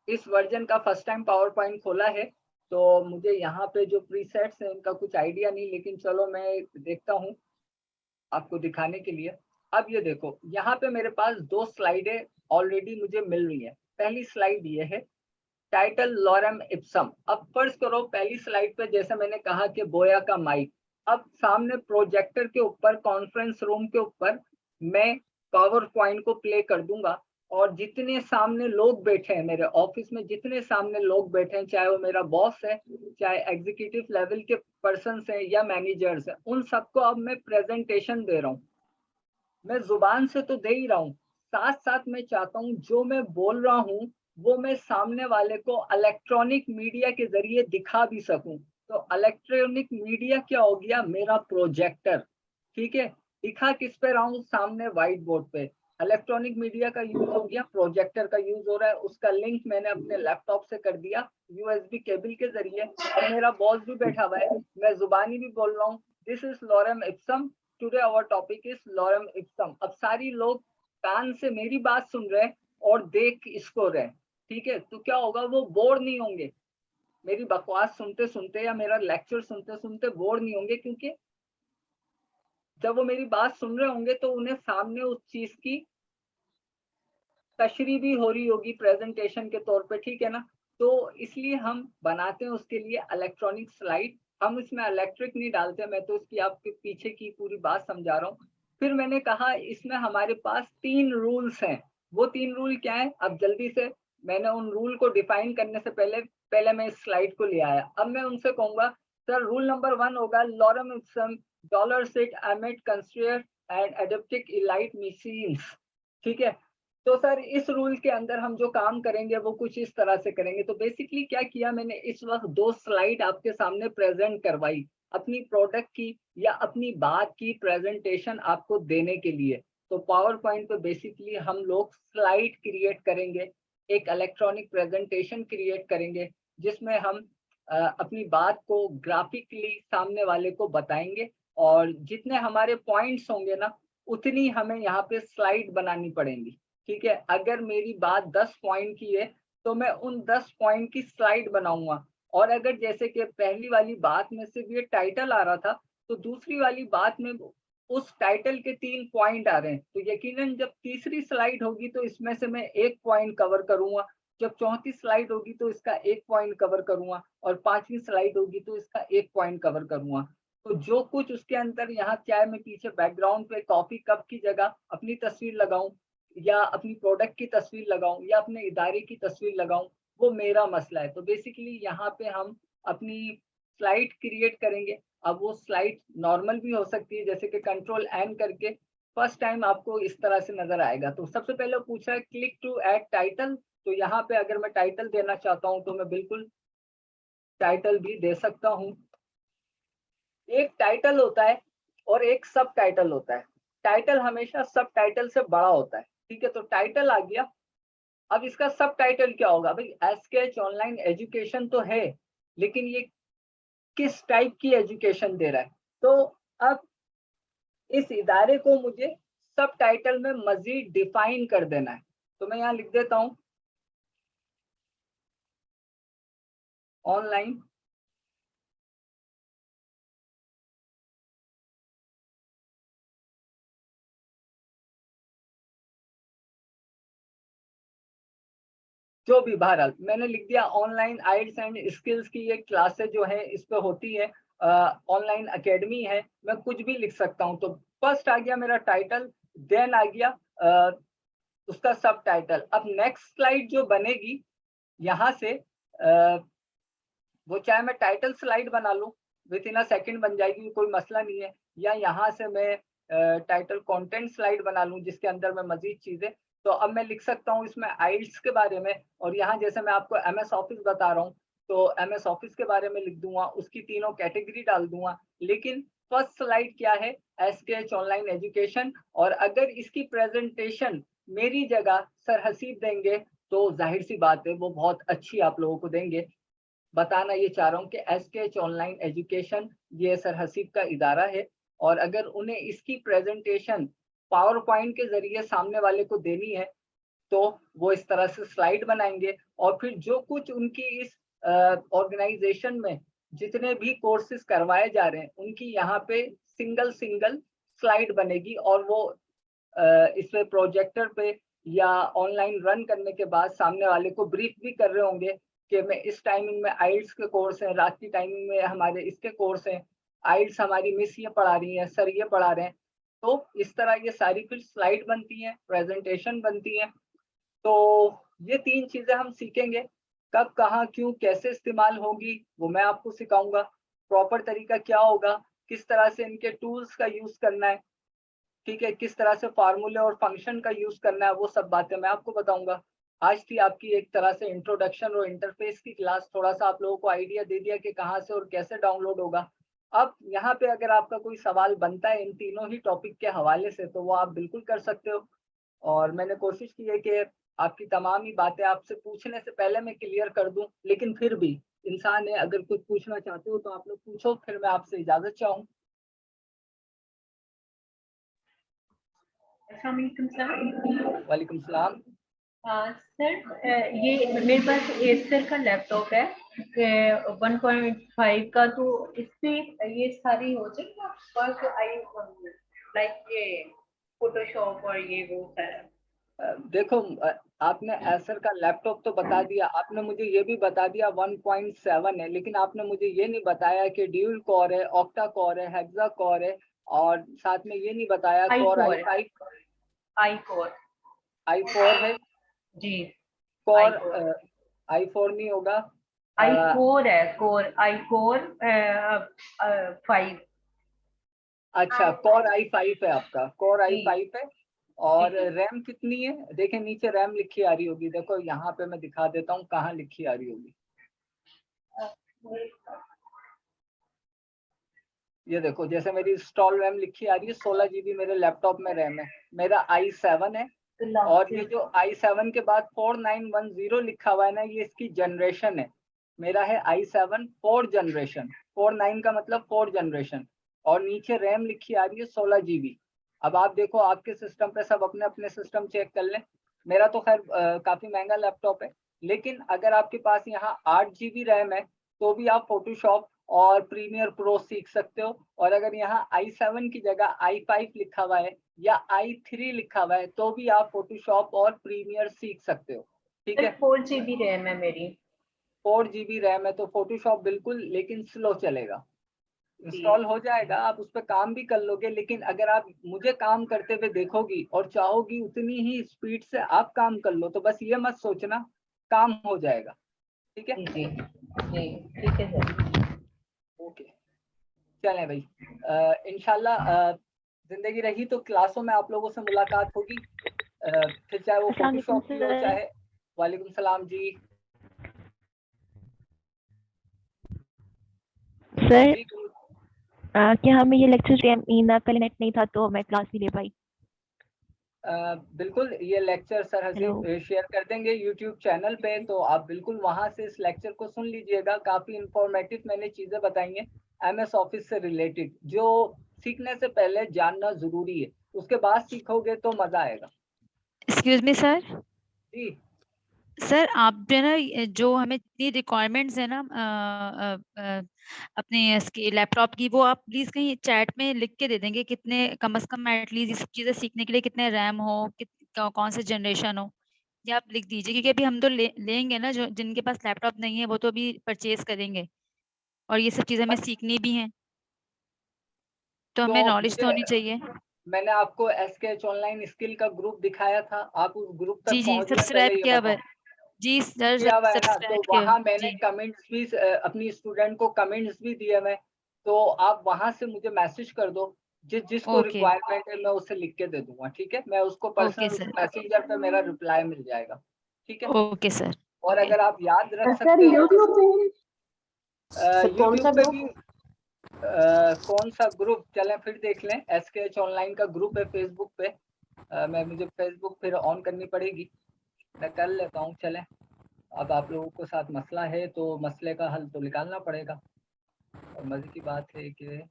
इस वर्जन का फर्स्ट टाइम पावर पॉइंट खोला है, तो मुझे यहाँ पे जो प्रीसेट्स हैं उनका कुछ आइडिया नहीं, लेकिन चलो मैं देखता हूँ आपको दिखाने के लिए। अब ये देखो, यहाँ पे मेरे पास दो स्लाइडें ऑलरेडी मुझे मिल रही है। पहली स्लाइड ये है, टाइटल लॉरेम इप्सम। अब फर्ज करो पहली स्लाइड पे जैसे मैंने कहा कि बोया का माइक, अब सामने प्रोजेक्टर के ऊपर, कॉन्फ्रेंस रूम के ऊपर मैं पावर पॉइंट को प्ले कर दूंगा, और जितने सामने लोग बैठे हैं मेरे ऑफिस में, जितने सामने लोग बैठे हैं, चाहे वो मेरा बॉस है, चाहे एग्जीक्यूटिव लेवल के पर्सन है या मैनेजर्स है, उन सबको अब मैं प्रेजेंटेशन दे रहा हूँ। मैं जुबान से तो दे ही रहा हूँ, साथ साथ मैं चाहता हूँ जो मैं बोल रहा हूँ वो मैं सामने वाले को इलेक्ट्रॉनिक मीडिया के जरिए दिखा भी सकूं। तो इलेक्ट्रॉनिक मीडिया क्या हो गया, मेरा प्रोजेक्टर। ठीक है, दिखा किस पे रहा हूँ, सामने व्हाइट बोर्ड पे। इलेक्ट्रॉनिक मीडिया का यूज हो गया, प्रोजेक्टर का यूज हो रहा है, उसका लिंक मैंने अपने लैपटॉप से कर दिया यूएसबी केबल के जरिए। और मेरा बॉस भी बैठा हुआ है, मैं जुबानी भी बोल रहा हूँ, this is lorem ipsum, today our topic is lorem ipsum. अब सारी लोग कान से मेरी बात सुन रहे हैं और देख इसको रहे। ठीक है, तो क्या होगा, वो बोर नहीं होंगे मेरी बकवास सुनते सुनते या मेरा लेक्चर सुनते सुनते, बोर नहीं होंगे, क्योंकि जब वो मेरी बात सुन रहे होंगे तो उन्हें सामने उस चीज की तशरीह भी हो रही होगी प्रेजेंटेशन के तौर पे। ठीक है ना, तो इसलिए हम बनाते हैं उसके लिए इलेक्ट्रॉनिक स्लाइड। हम इसमें इलेक्ट्रिक नहीं डालते, मैं तो इसकी आपके पीछे की पूरी बात समझा रहा हूँ। फिर मैंने कहा इसमें हमारे पास 3 रूल्स हैं। वो 3 रूल क्या है, अब जल्दी से, मैंने उन रूल को डिफाइन करने से पहले पहले मैं इस स्लाइड को ले आया। अब मैं उनसे कहूंगा सर रूल नंबर 1 होगा lorem ipsum dolor sit amet consectetur and adipiscing elit machines, ठीक है। तो सर इस रूल के अंदर हम जो काम करेंगे वो कुछ इस तरह से करेंगे। तो बेसिकली क्या किया मैंने, इस वक्त 2 स्लाइड आपके सामने प्रेजेंट करवाई अपनी प्रोडक्ट की या अपनी बात की प्रेजेंटेशन आपको देने के लिए। तो पावर पॉइंट पे बेसिकली हम लोग स्लाइड क्रिएट करेंगे, एक इलेक्ट्रॉनिक प्रेजेंटेशन क्रिएट करेंगे जिसमें हम अपनी बात को ग्राफिकली सामने वाले को बताएंगे, और जितने हमारे पॉइंट्स होंगे ना उतनी हमें यहाँ पे स्लाइड बनानी पड़ेंगी, ठीक है। अगर मेरी बात 10 पॉइंट की है तो मैं उन 10 पॉइंट की स्लाइड बनाऊंगा, और अगर जैसे कि पहली वाली बात में सिर्फ ये टाइटल आ रहा था तो दूसरी वाली बात में उस टाइटल के 3 पॉइंट आ रहे हैं, तो यकीनन जब तीसरी स्लाइड होगी तो इसमें से मैं 1 पॉइंट कवर करूंगा, जब चौथी स्लाइड होगी तो इसका 1 पॉइंट कवर करूंगा, और 5वीं स्लाइड होगी तो इसका 1 पॉइंट कवर करूंगा। तो जो कुछ उसके अंदर, यहाँ चाहे मैं पीछे बैकग्राउंड पे कॉफी कप की जगह अपनी तस्वीर लगाऊं या अपनी प्रोडक्ट की तस्वीर लगाऊं या अपने इदारे की तस्वीर लगाऊं, वो मेरा मसला है। तो बेसिकली यहाँ पे हम अपनी स्लाइड क्रिएट करेंगे। अब वो स्लाइड नॉर्मल भी हो सकती है, जैसे कि कंट्रोल एन करके फर्स्ट टाइम आपको इस तरह से नजर आएगा। तो सबसे पहले पूछा है क्लिक टू ऐड टाइटल, तो यहाँ पे अगर मैं टाइटल देना चाहता हूँ तो मैं बिल्कुल टाइटल भी दे सकता हूँ। एक टाइटल होता है और एक सब टाइटल होता है। टाइटल हमेशा सब टाइटल से बड़ा होता है, ठीक है। तो टाइटल आ गया। अब इसका सब टाइटल क्या होगा भाई, एसकेएच ऑनलाइन एजुकेशन तो है, लेकिन ये किस टाइप की एजुकेशन दे रहा है। तो अब इस इदारे को मुझे सब टाइटल में मजीद डिफाइन कर देना है। तो मैं यहाँ लिख देता हूँ ऑनलाइन जो भी, बहरहाल मैंने लिख दिया ऑनलाइन आइल्स एंड स्किल्स की ये क्लासेस जो है इस पे होती है, ऑनलाइन एकेडमी है, मैं कुछ भी लिख सकता हूँ। तो फर्स्ट आ गया मेरा टाइटल, देन आ गया उसका सब टाइटल। अब नेक्स्ट स्लाइड जो बनेगी यहाँ से वो चाहे मैं टाइटल स्लाइड बना लूँ, विद इन अ सेकेंड बन जाएगी, कोई मसला नहीं है, या यहाँ से मैं टाइटल कंटेंट स्लाइड बना लूँ जिसके अंदर मैं मजीद चीजें। तो अब मैं लिख सकता हूँ इसमें आइल्स के बारे में, और यहाँ जैसे मैं आपको एमएस ऑफिस बता रहा हूँ तो एमएस ऑफिस के बारे में लिख दूंगा, उसकी तीनों कैटेगरी डाल दूंगा। लेकिन फर्स्ट स्लाइड क्या है, एसकेएच ऑनलाइन एजुकेशन, और अगर इसकी प्रेजेंटेशन मेरी जगह सर हसीब देंगे तो जाहिर सी बात है वो बहुत अच्छी आप लोगों को देंगे। बताना ये चाह रहा हूँ कि एसकेएच ऑनलाइन एजुकेशन ये सर हसीब का इदारा है, और अगर उन्हें इसकी प्रेजेंटेशन पावर पॉइंट के जरिए सामने वाले को देनी है तो वो इस तरह से स्लाइड बनाएंगे, और फिर जो कुछ उनकी इस ऑर्गेनाइजेशन में जितने भी कोर्सेज करवाए जा रहे हैं उनकी यहाँ पे सिंगल सिंगल स्लाइड बनेगी, और वो इसमें प्रोजेक्टर पे या ऑनलाइन रन करने के बाद सामने वाले को ब्रीफ भी कर रहे होंगे कि मैं इस टाइमिंग में आइल्स के कोर्स हैं, रात की टाइमिंग में हमारे इसके कोर्स हैं, आइल्स हमारी मिस ये पढ़ा रही है, सर ये पढ़ा रहे हैं। तो इस तरह ये सारी फिर स्लाइड बनती हैं, प्रेजेंटेशन बनती हैं। तो ये 3 चीजें हम सीखेंगे, कब कहाँ क्यों कैसे इस्तेमाल होगी वो मैं आपको सिखाऊंगा, प्रॉपर तरीका क्या होगा, किस तरह से इनके टूल्स का यूज करना है, ठीक है, किस तरह से फार्मूले और फंक्शन का यूज करना है, वो सब बातें मैं आपको बताऊंगा। आज थी आपकी एक तरह से इंट्रोडक्शन और इंटरफेस की क्लास, थोड़ा सा आप लोगों को आइडिया दे दिया कि कहाँ से और कैसे डाउनलोड होगा। अब यहाँ पे अगर आपका कोई सवाल बनता है इन तीनों ही टॉपिक के हवाले से तो वो आप बिल्कुल कर सकते हो, और मैंने कोशिश की है कि आपकी तमाम ही बातें आपसे पूछने से पहले मैं क्लियर कर दूं, लेकिन फिर भी इंसान है, अगर कुछ पूछना चाहते हो तो आप लोग पूछो, फिर मैं आपसे इजाजत चाहूँ। अस्सलामुअलैकुम सर। वालेकुम सलाम। सर ये मेरे पास एसर का लैपटॉप है 1.5 का, तो इस पे ये सारी हो जाएगा बस आई लाइक ये फोटोशॉप और ये वो सारा। देखो आपने एसर का लैपटॉप तो बता दिया, आपने मुझे ये भी बता दिया 1.7 है, लेकिन आपने मुझे ये नहीं बताया कि ड्यूल कोर है, ऑक्टा कोर है, हेक्सा कोर है, और साथ में ये नहीं बताया कोर i5 i4 है जी, कोर i4 नहीं होगा, i4 है, कोर i4 5। अच्छा, कोर i5 है आपका, कोर जी। i5 है। और जी। रैम कितनी है? देखें नीचे रैम लिखी आ रही होगी, देखो यहाँ पे मैं दिखा देता हूँ कहाँ लिखी आ रही होगी। ये देखो, जैसे मेरी इंस्टॉल रैम लिखी आ रही है, 16 GB मेरे लैपटॉप में रैम है, मेरा i7 है। और ये जो i7 के बाद 4910 लिखा हुआ है ना, ये इसकी जनरेशन है। मेरा है i7 4 जनरेशन, 49 का मतलब 4 जनरेशन। और नीचे रैम लिखी आ रही है 16 GB। अब आप देखो आपके सिस्टम पे, सब अपने अपने सिस्टम चेक कर लें। मेरा तो खैर काफी महंगा लैपटॉप है, लेकिन अगर आपके पास यहाँ 8 GB रैम है तो भी आप फोटोशॉप और प्रीमियर प्रो सीख सकते हो। और अगर यहाँ i7 की जगह i5 लिखा हुआ है या i3 लिखा हुआ है तो भी आप फोटोशॉप और प्रीमियर सीख सकते हो। ठीक है, 4 GB रैम है मेरी। 4 GB रैम है तो फोटोशॉप बिल्कुल लेकिन स्लो चलेगा, इंस्टॉल हो जाएगा, आप उस पर काम भी कर लोगे। लेकिन अगर आप मुझे काम करते हुए देखोगी और चाहोगी उतनी ही स्पीड से आप काम कर लो, तो बस ये मत सोचना, काम हो जाएगा। ठीक है जी जी ठीक है सर। ओके, चलें भाई, इंशाल्लाह जिंदगी रही तो क्लासों में आप लोगों से मुलाकात होगी, फिर चाहे वो अस्सलाम वालेकुम फोटोशॉप की हो, सर। चाहे। वालेकुम सलाम जी। सर जी गुरु। क्या हमें ये लेक्चर मीना कल नेट नहीं था तो मैं क्लास नहीं ले पाई। बिल्कुल, ये lecture sir hello. Haseeb share कर देंगे यूट्यूब चैनल पे, तो आप बिल्कुल वहां से इस लेक्चर को सुन लीजिएगा। काफी इंफॉर्मेटिव मैंने चीजें बताई हैं MS ऑफिस से रिलेटेड, जो सीखने से पहले जानना जरूरी है, उसके बाद सीखोगे तो मजा आएगा। Excuse me sir. जी सर आप जो है ना, जो हमें जितनी रिक्वायरमेंट्स है ना अपने इसकी लैपटॉप की, वो आप प्लीज कहीं चैट में लिख के दे देंगे, कितने कम से कम एटलीस्ट ये सब चीजें सीखने के लिए कितने रैम हो, कौन से जनरेशन हो, ये आप लिख दीजिए। क्योंकि अभी हम तो लेंगे ना, जो जिनके पास लैपटॉप नहीं है वो तो अभी परचेज करेंगे, और ये सब चीजें हमें सीखनी भी हैं, तो हमें तो नॉलेज तो मुझे, होनी चाहिए। मैंने आपको SKH ऑनलाइन स्किल का ग्रुप दिखाया था, आप उस ग्रुप तक जी जी, पहुंच गए? सब्सक्राइब पहले ये किया हुआ बताओ। है। जी सर, किया हुआ है ना, तो सब्सक्राइब किया वहां मैंने जी। कमेंट्स भी अपनी स्टूडेंट को कमेंट्स भी दिए मैं, तो आप वहां से मुझे मैसेज कर दो, जिसको ओके रिक्वायरमेंट है मैं उसे लिख के दे दूंगा। ठीक है, मैं उसको ओके पर्सनल सर। मैसेंजर पे मेरा रिप्लाई मिल जाएगा। ठीक है, ओके सर। और ओके अगर आप याद रख सर सकते हो, यूट्यूब पे कौन यूट्यूब सा पे भी ग्रुप? कौन सा ग्रुप, चलें फिर देख लें। SKH ऑनलाइन का ग्रुप है फेसबुक पे। मुझे फेसबुक फिर ऑन करनी पड़ेगी, मैं कर लेता हूँ। चलें, अब आप लोगों के साथ मसला है तो मसले का हल तो निकालना पड़ेगा। और मजे की बात है कि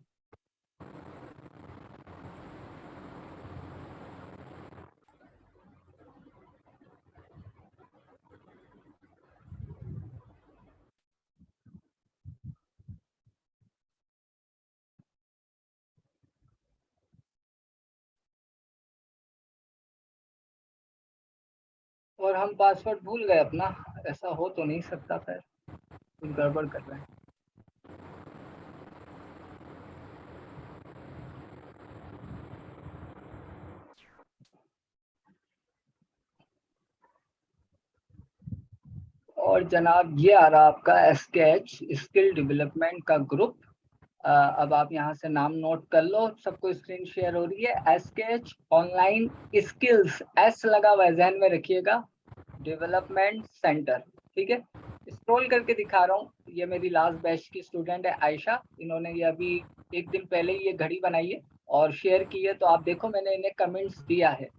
और हम पासवर्ड भूल गए अपना, ऐसा हो तो नहीं सकता, खैर कुछ गड़बड़ कर रहे हैं। और जनाब ये आ रहा आपका SKH स्किल डेवलपमेंट का ग्रुप। अब आप यहाँ से नाम नोट कर लो, सबको स्क्रीन शेयर हो रही है। SKH ऑनलाइन स्किल्स, S लगा हुआ है, ध्यान में रखिएगा, डेवलपमेंट सेंटर। ठीक है, स्क्रॉल करके दिखा रहा हूँ, ये मेरी लास्ट बैच की स्टूडेंट है आयशा, इन्होंने ये अभी एक दिन पहले ये घड़ी बनाई है और शेयर की है, तो आप देखो मैंने इन्हें कमेंट्स दिया है।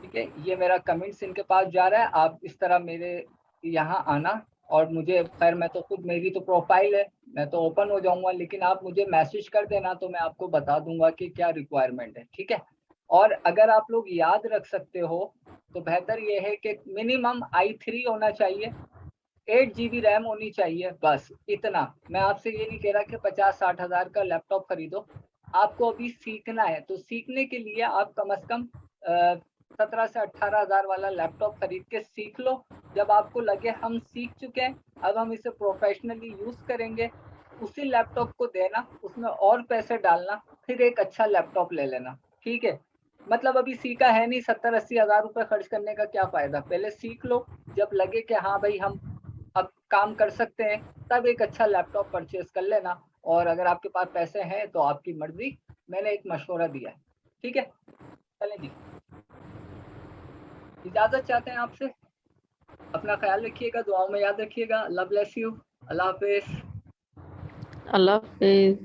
ठीक है, ये मेरा कमेंट्स इनके पास जा रहा है, आप इस तरह मेरे यहाँ आना। और मुझे, खैर मैं तो खुद, मेरी तो प्रोफाइल है, मैं तो ओपन हो जाऊंगा, लेकिन आप मुझे मैसेज कर देना तो मैं आपको बता दूंगा कि क्या रिक्वायरमेंट है। ठीक है, और अगर आप लोग याद रख सकते हो तो बेहतर ये है कि मिनिमम i3 होना चाहिए, 8 GB रैम होनी चाहिए, बस इतना। मैं आपसे ये नहीं कह रहा कि 50-60 हज़ार का लैपटॉप खरीदो, आपको अभी सीखना है, तो सीखने के लिए आप कम से कम 17 से 18 हज़ार वाला लैपटॉप खरीद के सीख लो। जब आपको लगे हम सीख चुके हैं, अब हम इसे प्रोफेशनली यूज करेंगे, उसी लैपटॉप को देना, उसमें और पैसे डालना, फिर एक अच्छा लैपटॉप ले लेना। ठीक है, मतलब अभी सीखा है नहीं, 70-80 हज़ार रुपए खर्च करने का क्या फायदा, पहले सीख लो, जब लगे कि हाँ भाई हम अब काम कर सकते हैं, तब एक अच्छा लैपटॉप परचेज कर लेना। और अगर आपके पास पैसे हैं तो आपकी मर्जी, मैंने एक मशवरा दिया है, ठीक है। चलें जी, इजाजत चाहते हैं आपसे। अपना ख्याल रखिएगा, दुआओं में याद रखिएगा। Allah bless you. अल्लाह हाफिज। अल्लाह हाफिज।